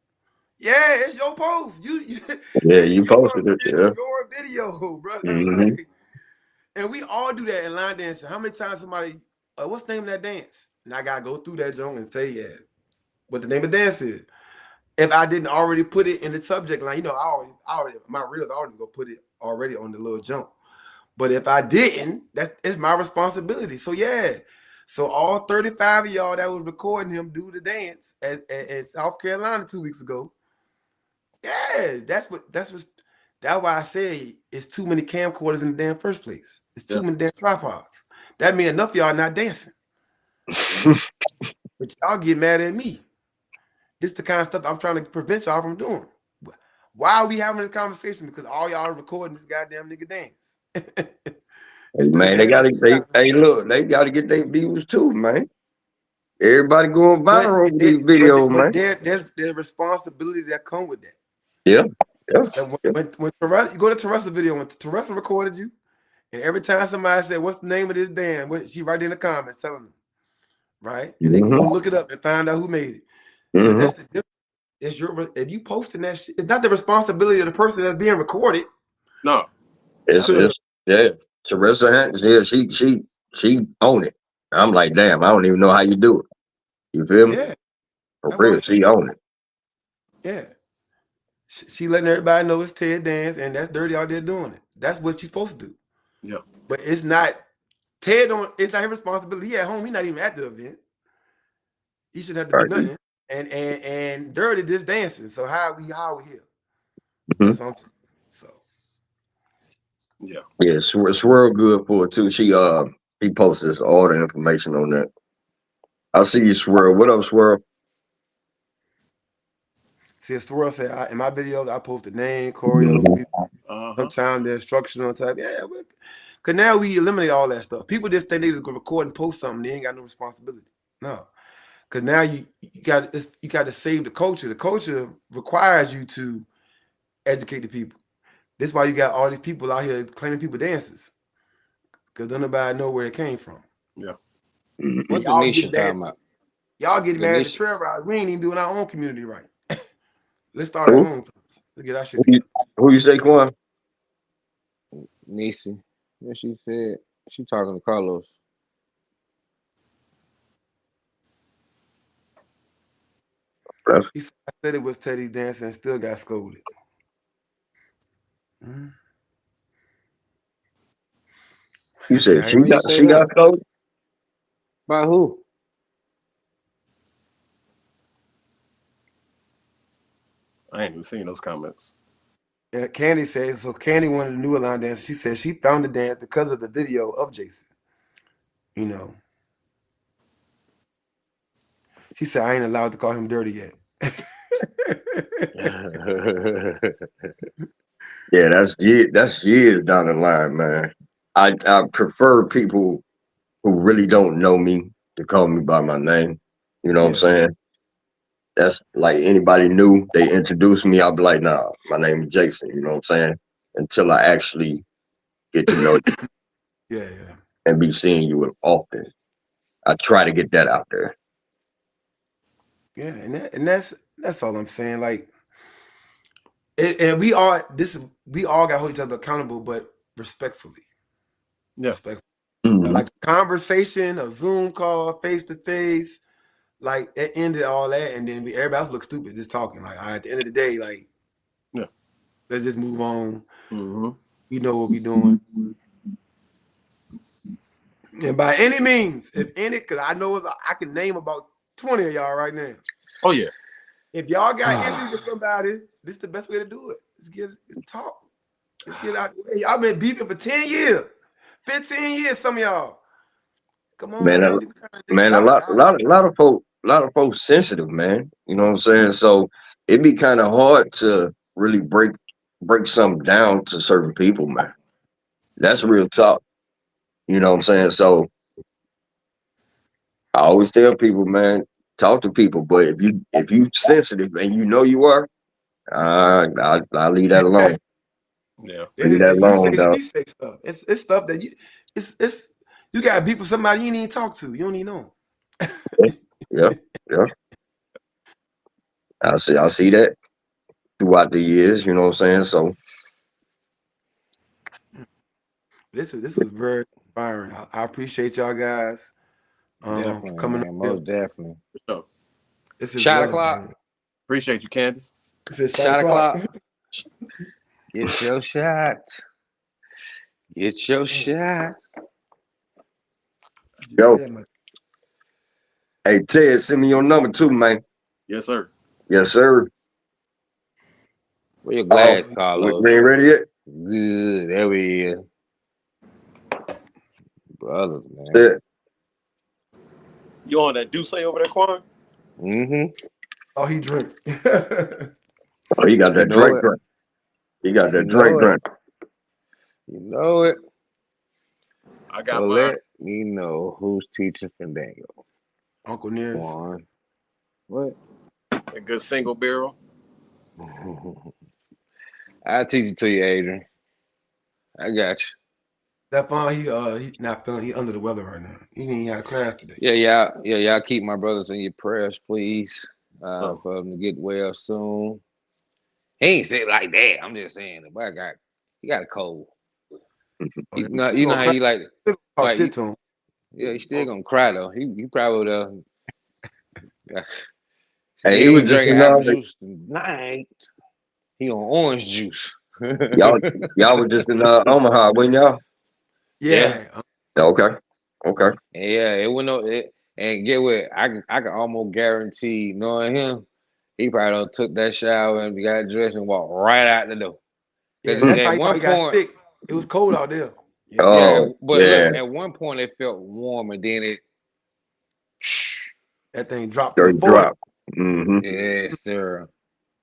Yeah, it's your post. Yeah, It's you posted it. Yeah. your video, bro. Hmm. Like, and we all do that in line dancing. How many times somebody, what's the name of that dance? And I gotta go through that joint and say, yeah, what the name of the dance is. If I didn't already put it in the subject line, I already my reels I already go put it already on the little jump. But if I didn't, that is my responsibility. So yeah. So all 35 of y'all that was recording him do the dance at South Carolina 2 weeks ago. Yeah, that's why I say it's too many camcorders in the damn first place. It's too many damn tripods. That means enough of y'all not dancing. But y'all get mad at me. This is the kind of stuff I'm trying to prevent y'all from doing. Why are we having this conversation? Because all y'all are recording this goddamn nigga dance. Instead of Man, dancing. hey, look, they gotta get their views too, man. Everybody going viral over these But videos, man. there's responsibility that come with that. Yeah, yeah, And yeah. when Teresa, you go to Teresa's video, when Teresa recorded you, and every time somebody said, "What's the name of this dance?" She write in the comments telling them, right? And they can go Hmm. look it up and find out who made it. So Hmm. that's the difference. It's if you posting that shit, it's not the responsibility of the person that's being recorded. No, It's absolutely. yeah. Teresa Hanks, yeah, she own it. I'm like, damn, I don't even know how you do it. You feel me? Yeah, For that's what I'm real, saying. she own it. Yeah, she letting everybody know it's Ted dance, and that's dirty out there doing it. That's what you're supposed to do. Yeah. But it's not Ted. It's not his responsibility. He at home. He's not even at the event. He shouldn't have to Right. do nothing. And dirty just dancing. So how are we here? Hmm. That's what I'm saying. So Yeah. Yeah, Swirl good for it too. He posted all the information on that. I see you, Swirl. What up, Swirl? see, Swirl said in my videos I post the name, Mhm. choreos, Uh-huh. sometimes the instructional type. Yeah, because now we eliminate all that stuff. People just think they just go record and post something. They ain't got no responsibility. No, because now you got to save the culture. The culture requires you to educate the people. That's why you got all these people out here claiming people dancers because don't nobody know where it came from. Yeah. And What Mhm. y'all Denisha get mad. talking about? Y'all get mad at the Denisha, trail ride. We ain't even doing our own community right. Let's start at Who? home first. Let's get our shit Who you, together. who you say, Quan? Nisi, what she said? She talking to Carlos. He said, I said it was Teddy's dancing and still got scolded. Mhm. You He said, said I ain't Why you say she that? got close? By who? I ain't even seen those comments. Candy said, so Candy wanted a new line dance. She said she found the dance because of the video of Jason. You know, she said, I ain't allowed to call him dirty yet. Yeah, that's years down the line, man. I prefer people who really don't know me to call me by my name. You know what I'm Yeah, saying? That's like anybody new, they introduce me, I'll be like, nah, my name is Jason, you know what I'm saying? Until I actually get to know you yeah. and be seeing you often. I try to get that out there. Yeah, and that's all I'm saying. Like, and we all got to hold each other accountable, but respectfully. Yeah. Respectfully. Hmm. Like conversation, a Zoom call, face to face, like it ended all that, and then everybody else look stupid just talking. Like, all right, at the end of the day, like Yeah. let's just move on. Mm-hmm. We know what we're doing, and by any means, if any, because I know I can name about 20 of y'all right now. Oh yeah. If y'all got issues with somebody, this is the best way to do it. Let's talk. Let's get out the way. Y'all been beefing for 10 years, 15 years, some of y'all. Come on, Man, man. man, a lot of folks sensitive, man. You know what I'm saying? So it be kind of hard to really break something down to certain people, man. That's real talk. You know what I'm saying? So I always tell people, man, talk to people. But if you sensitive and you know you are, I'll leave that alone. Yeah. Leave that You alone, say dog. she say stuff. It's stuff that it's you got people somebody you need to talk to. You don't even know. Yeah, yeah. I see that throughout the years. You know what I'm saying? So This was very inspiring. I appreciate y'all guys for Definitely, coming up man. here. Most definitely. For sure. This is Shot love, o'clock. man. Appreciate you, Candace. This is Shot o'clock. Get your shot. Get your shot. yo, hey Ted, send me your number too, man. Yes, sir. Yes, sir. Where your Oh, glass, we Carlos? ain't ready yet. Good. There we is. Brothers, man. Shit. You on that Duce over there, Quan? Mm-hmm. Oh, he drink. Oh, you got You that know Drake it. drink. You got You that Drake know it. drink. You know it. I So got mine. let me know who's teaching Fandango. Uncle Nearest. One. What? A good single barrel. I'll teach it to you, Adrian. I got you. Stephon, he not feeling. He under the weather right now. He ain't had a class today. Y'all keep my brothers in your prayers, please. Oh. For them to get well soon. He ain't said it like that. I'm just saying the boy he got a cold. Oh, You yeah. know how you like Talk like shit to him. yeah, he still gonna cry though. He probably Hey, he he was been just drinking in apple juice tonight. He on orange juice. y'all was just in Omaha, wasn't y'all? Yeah. Yeah. Okay. Okay. Yeah, it went no it, and get what I can almost guarantee knowing him, he probably done took that shower and got dressed and walked right out the door. Yeah, Because that's how at he thought one he got point, sick. It was cold out there. Yeah. yeah, Oh, but yeah. look, at one point it felt warm and then it That thing dropped to the Straight 40. drop. Mm-hmm. yes, sir.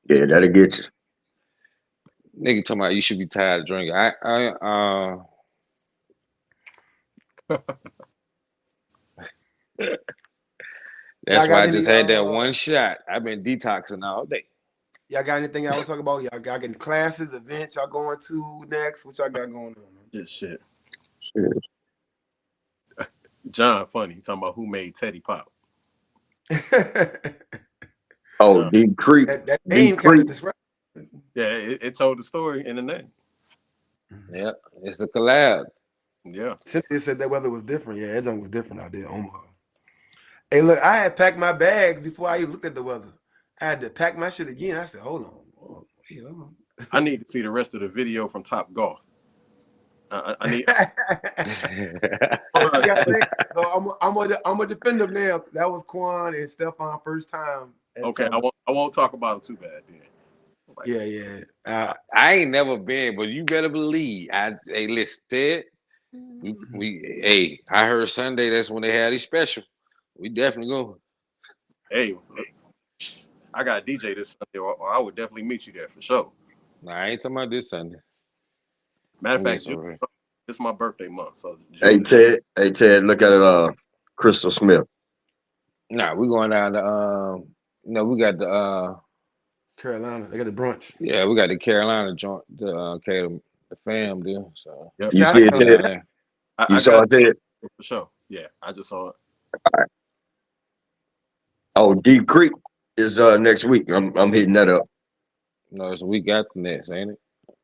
Yeah, that'll get you. Nigga talking about you should be tired of drinking. Y'all That's why got I just any had that one shot. I've been detoxing all day. y'all got anything y'all want to talk about? Y'all got any classes, events y'all going to next? What y'all got going on? Just shit. Shit. John, funny. He talking about who made Teddy Pop. Oh, Deep Creek. that Deep name kind Creek. of describes. Yeah, it told the story in the name. Yep, it's a collab. Yeah. Cynthia said that weather was different. Yeah, that junk was different out there in Omaha. Hey, look, I had packed my bags before I even looked at the weather. I had to pack my shit again. I said, hold on. Hold on. I need to see the rest of the video from Top Golf. I need. So I'm a defender now. That was Quan and Stephon first time. Okay, I won't talk about it too bad then. Like, Yeah. I ain't never been, but you better believe. Hey, listen, Ted. I heard Sunday. That's when they had a special. We definitely going. hey, I got a DJ this Sunday, or I would definitely meet you there for sure. Nah, I ain't talking about this Sunday. Matter of I'm fact, getting some. this is my birthday month, so Hey June. Ted, look at Crystal Smith. Nah, we going down to we got the Carolina. They got the brunch. yeah, we got the Carolina joint, the fam deal. So Yep. You Yeah, see it, we down Ted? there. I You saw got it, Ted? you for sure. Yeah, I just saw it. Oh, Deep Creek is next week. I'm hitting that up. No, it's a week after next, ain't it?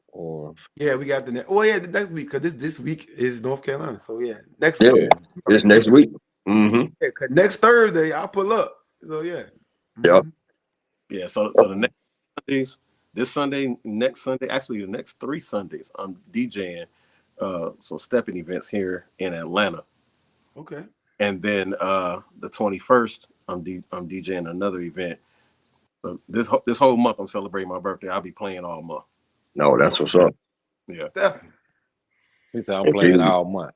Or Yeah, we got the next. Oh yeah, the next week because this week is North Carolina. So yeah, next Yeah, week. it's next week. Mm-hmm. Yeah, 'cause next Thursday I'll pull up. So yeah. Yep. Yeah, so the next Sundays, this Sunday, next Sunday, actually the next 3 Sundays, I'm DJing some stepping events here in Atlanta. Okay. And then the 21st, I'm DJing another event. But this whole month I'm celebrating my birthday. I'll be playing all month. No, that's what's up. Yeah. Definitely. He said I'm playing all month.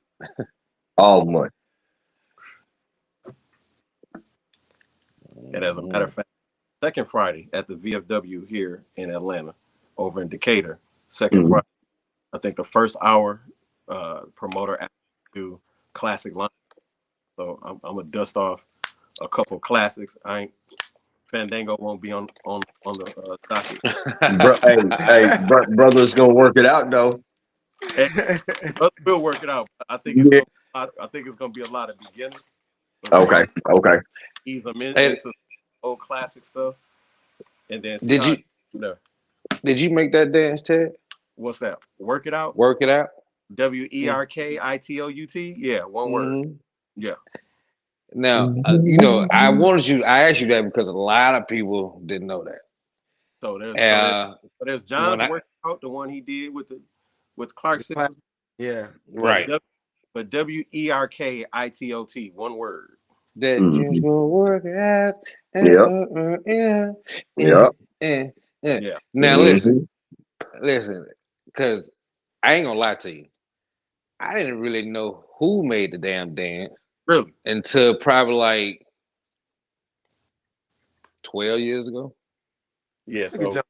All month. And as a matter of fact, second Friday at the VFW here in Atlanta, over in Decatur, second Friday. I think the first hour promoter do classic line. So I'm gonna dust off a couple classics. Fandango won't be on the docket. Brother's gonna work it out though. We'll work it out. I think it's gonna be a lot of beginners. Okay. Ease them into old classic stuff, and then did you make that dance, Ted? What's that? Work it out. Work it out. WERKITOUT. Yeah, one word. Yeah. Now, I asked you that because a lot of people didn't know that. So there's John's Work Out, the one he did with Clark Simmons. Yeah. Right. But WERKITOT, one word. That you gonna work it out. Yeah. Now listen, because I ain't gonna lie to you. I didn't really know who made the damn dance. Really? Until probably like 12 years ago. Yeah. So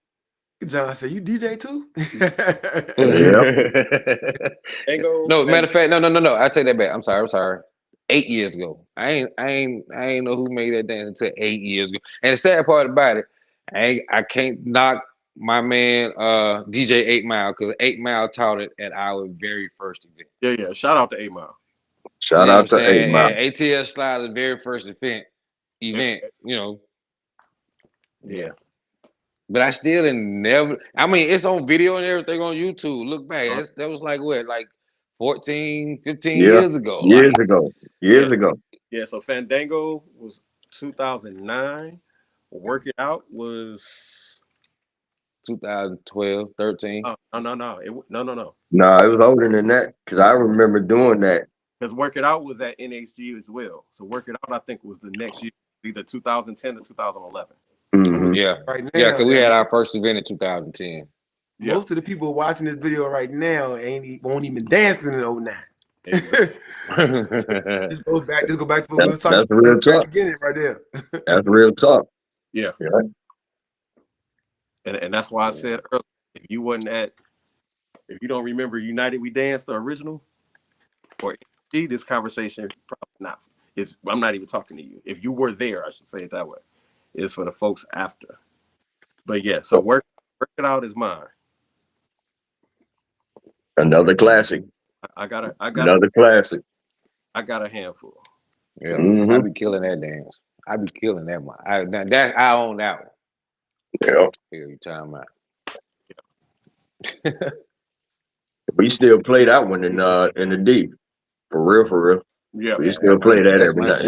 John said, "You DJ too?" No, matter of fact, no. I take that back. I'm sorry. 8 years ago. I ain't know who made that dance until 8 years ago. And the sad part about it, I can't knock my man DJ 8 Mile, because 8 Mile taught it at our very first event. Yeah. Shout out to 8 Mile. Shout out to 8 Mile. ATL Slide's very first event, you know. Yeah. But I still it's on video and everything on YouTube. Look back. That was like what, like 14, 15 years ago. Years ago. Yeah, so Fandango was 2009. Work It Out was 2012, 13. No. No, it was older than that, because I remember doing that. Because Work It Out was at NHG as well. So Work It Out, I think, was the next year, either 2010 or 2011. Mm-hmm. Yeah. Right now, because we had our first event in 2010. Yeah. Most of the people watching this video right now won't even dance in 09. Exactly. This go back to what we were talking about. That's real talk. Beginning right there. That's real talk. Yeah. And that's why I said earlier, if you don't remember United We Danced, the original, or this conversation probably not. I'm not even talking to you. If you were there, I should say it that way. It's for the folks after. But yeah, so Work It Out is mine. Another classic. I got another classic. I got a handful. Yeah, I be killing that dance. I be killing that one. I own that one. Yeah. You talking about? We still play that one in the D. For real. Yeah. We still play that every night.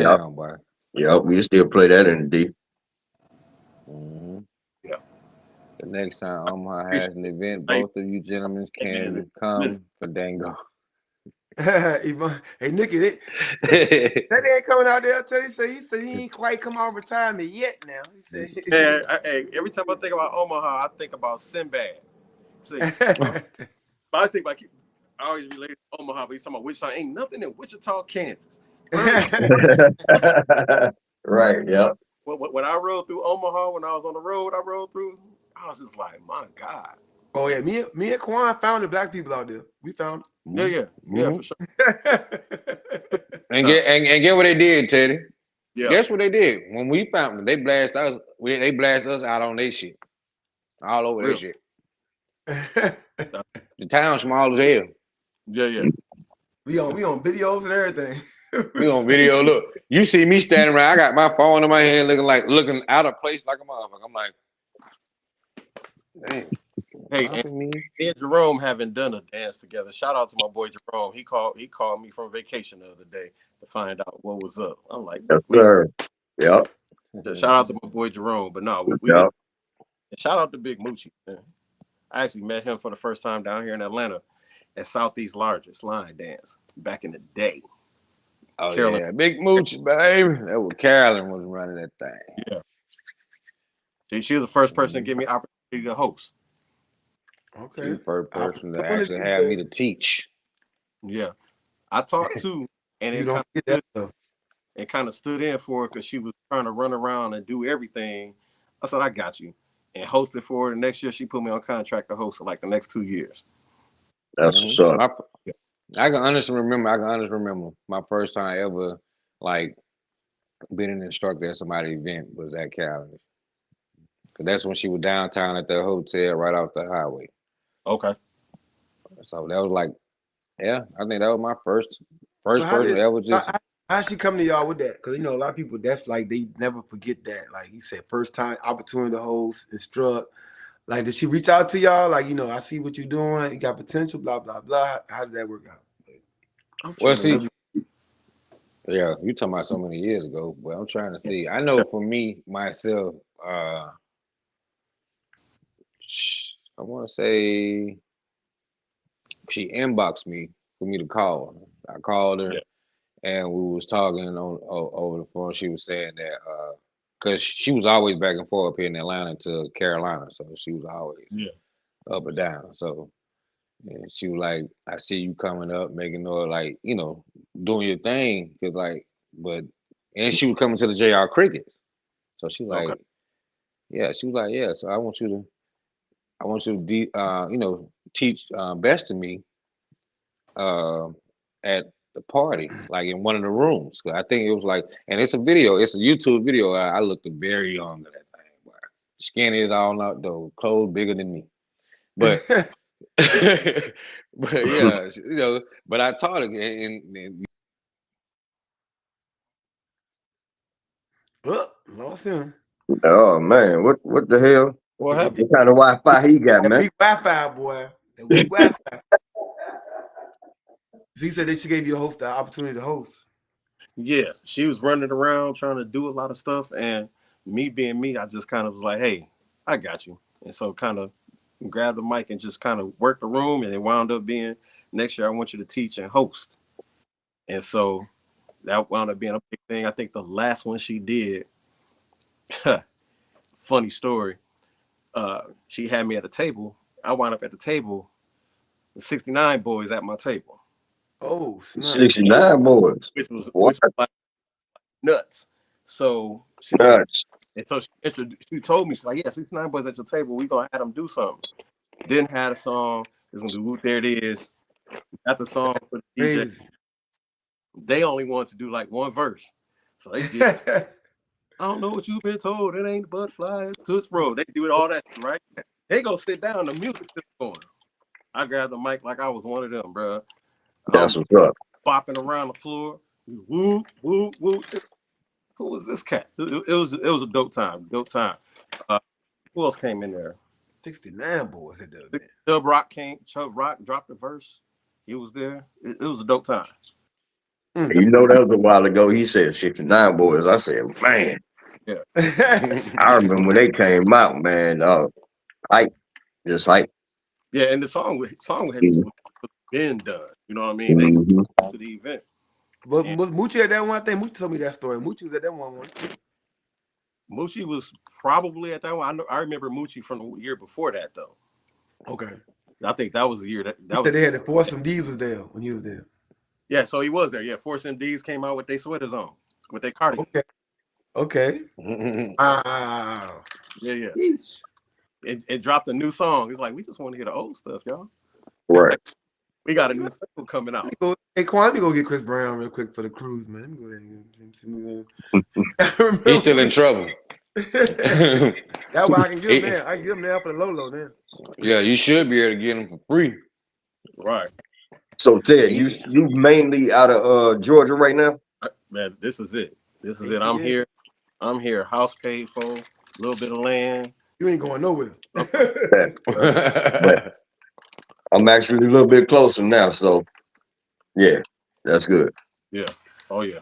Yeah, we still play that in the D. Mm-hmm. Yeah. The next time Omaha has an event, both of you gentlemen can come for Dango. Hey Nikki, that ain't coming out there. He said he ain't quite come out of retirement yet. Now he said, hey, every time I think about Omaha, I think about Sinbad. See, I always relate to Omaha, but he's talking about Wichita. Ain't nothing in Wichita, Kansas. Right. Yeah. When I rode through Omaha, when I was on the road, I was just like, my God. Oh yeah, me and Quan found the black people out there. We found them. Yeah, for sure. and get what they did, Teddy. Yeah. Guess what they did? When we found them, they blast us. They blast us out on their shit, all over their shit. The town small as hell. Yeah. We on videos and everything. We on video. Look, you see me standing around. I got my phone in my hand, looking out of place like a motherfucker. I'm like, damn. Hey, me and Jerome haven't done a dance together. Shout out to my boy Jerome. He called me from vacation the other day to find out what was up. I'm like, yes, sir. Yep. Shout out to my boy Jerome. But no, shout out to Big Moochie. Man. I actually met him for the first time down here in Atlanta at Southeast Largest Line Dance back in the day. Oh, Carolyn. Yeah, Big Moochie, baby. That was Carolyn was running that thing. Yeah. She was the first person to give me opportunity to host. She's Okay. the first person to Opportunity, actually have me to teach. Yeah, I taught too, and You it don't kind forget of that stuff. stood in for her because she was trying to run around and do everything. I said, I got you, and hosted for her. The next year, she put me on contract to host for like the next 2 years. That's what's up. I can honestly remember my first time ever like being an instructor at somebody's event was at Cali. Cause that's when she was downtown at the hotel right off the highway. Okay. So that was like, yeah, I think that was my first So how person did that ever just how she come to y'all with that? Because a lot of people that's like they never forget that. Like you said, first time opportunity to host, instruct. Like did she reach out to y'all? Like I see what you're doing. You got potential. Blah blah blah. How did that work out? I'm well trying to see, remember. yeah, you talking about so many years ago. But I'm trying to see. I know for me myself, I want to say she inboxed me for me to call. I called her Yeah. and we was talking over the phone. She was saying that because she was always back and forth up here in Atlanta to Carolina, so she was always Yeah. up or down. So and she was like, "I see you coming up, making noise, like doing your thing." Cause like, but and she was coming to the JR Crickets, so she was Okay. like, "Yeah," she was like, "Yeah." So I want you to teach best to me uh, at the party, like in one of the rooms. 'Cause I think it was like, and it's a video, it's a YouTube video. I looked very young of that thing. Boy. Skinny as all out though, clothes bigger than me. But but yeah, but I taught her and Oh, lost him. Oh man, what the hell? What That happened? What kind of Wi-Fi he got, man? weak Wi-Fi, boy. That weak Wi-Fi. She said that she gave you a host the opportunity to host. Yeah, she was running around trying to do a lot of stuff, and me being me, I just kind of was like, "Hey, I got you," and so kind of grabbed the mic and just kind of worked the room, and it wound up being next year I want you to teach and host, and so that wound up being a big thing. I think the last one she did, funny story, she had me at a table. I wound up at the table, the 69 boys at my table, Oh, snap. 69 boys. What? which was like nuts. So she's like, Nuts. and so she told me, she's like, yeah, 69 boys at your table. We gonna have them do something. Didn't have a song. It's gonna do Woot, There It Is. Got the song for the DJ. Crazy. They only wanted to do like one verse. So they did, I don't know what you've been told. It ain't butterfly, it's Toots Roll. They do it all that, right? They go sit down, the music's still going. I grabbed the mic like I was one of them, bro. That's what's up. Bopping around the floor. Woo, woo, woo. Who was this cat? It was a dope time. Dope time. Who else came in there? 69 boys at the event. Chubb Rock came. Chubb Rock dropped the verse. He was there. It was a dope time. You know that was a while ago. He said 69 boys. I said, man, Yeah. I remember when they came out, man. Hype, just hype. Yeah, and the song had Mhm. been done. You know what I mean? They just went to the event. But And was Moochie at that one? I think Moochie told me that story. Moochie was at that one too. Moochie was probably at that one. I remember Moochie from the year before that though. Okay. I think that was the year that He was. said they had the Foursome D's was there when he was there. Yeah, so he was there. Yeah, Force MDs came out with their sweaters on, with their cardigan. Okay. Okay. Wow. Yeah, yeah. Yeesh. It dropped a new song. It's like we just want to hear the old stuff, y'all. Right. We got a new single coming out. Hey, Quan, let me go get Chris Brown real quick for the cruise, man. Let me go ahead and He's still in trouble. That's why I can give him that. I can give him that for the Lolo now. Yeah, you should be able to get him for free. Right. So Ted, you mainly out of Georgia right now? Man, this is it. This is it. I'm here. I'm here. House paid for, a little bit of land. You ain't going nowhere. But I'm actually a little bit closer now, so yeah, that's good. Yeah. Oh yeah.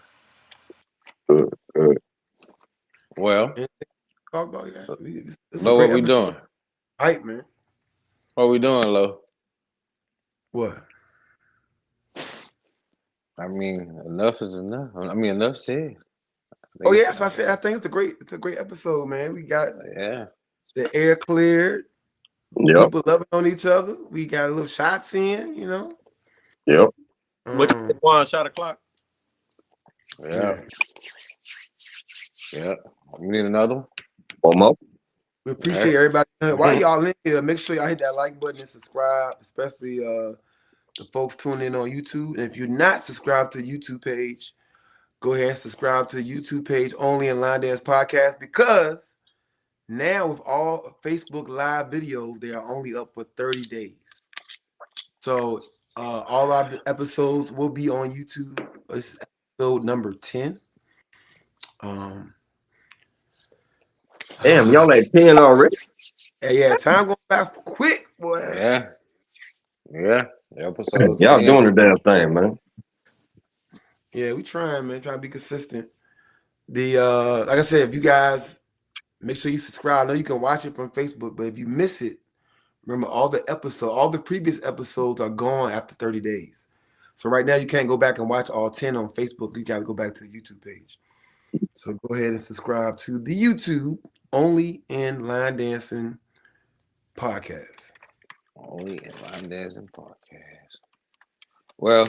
Good, good. Well, Talk about yeah. Lo, what we doing? Hype, man. What we doing, Lo? What? I mean, enough is enough. I mean, enough said. Oh yeah, so I said I think it's a great episode, man. We got Yeah. The air cleared. Yep. People loving on each other. We got a little shots in, you know. Yep. What Um, one shot o'clock? Yeah. Yeah. You need another one? One more. We appreciate everybody. While Mhm. y'all in here, make sure y'all hit that like button and subscribe, especially the folks tuning in on YouTube. And if you're not subscribed to the YouTube page, go ahead and subscribe to the YouTube page only in Line Dance Podcast, because now with all Facebook live videos, they are only up for 30 days. So all our episodes will be on YouTube. This is episode number 10. Damn, y'all at 10 already? Yeah, time going back quick, boy. Yeah. Yeah. Episode Y'all 10. doing the damn thing, man. Yeah, we trying, man. Trying to be consistent. The like I said, if you guys make sure you subscribe. I know you can watch it from Facebook, but if you miss it, remember all the previous episodes are gone after 30 days. So right now you can't go back and watch all 10 on Facebook. You gotta go back to the YouTube page. So go ahead and subscribe to the YouTube only in Line Dancing Podcast. Only in Line Dancing Podcast. Well,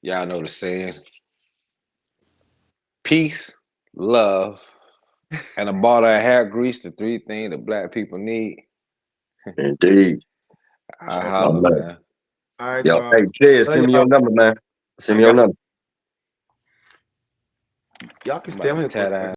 y'all know the saying. Peace, love, and a bottle of hair grease, the three things that black people need. Indeed. I Check holler, out. man. All right, Yo, y'all. hey, Chaz, Love send me y'all. your number, man. Send me your number. Y'all can I'm stay about on to here. tat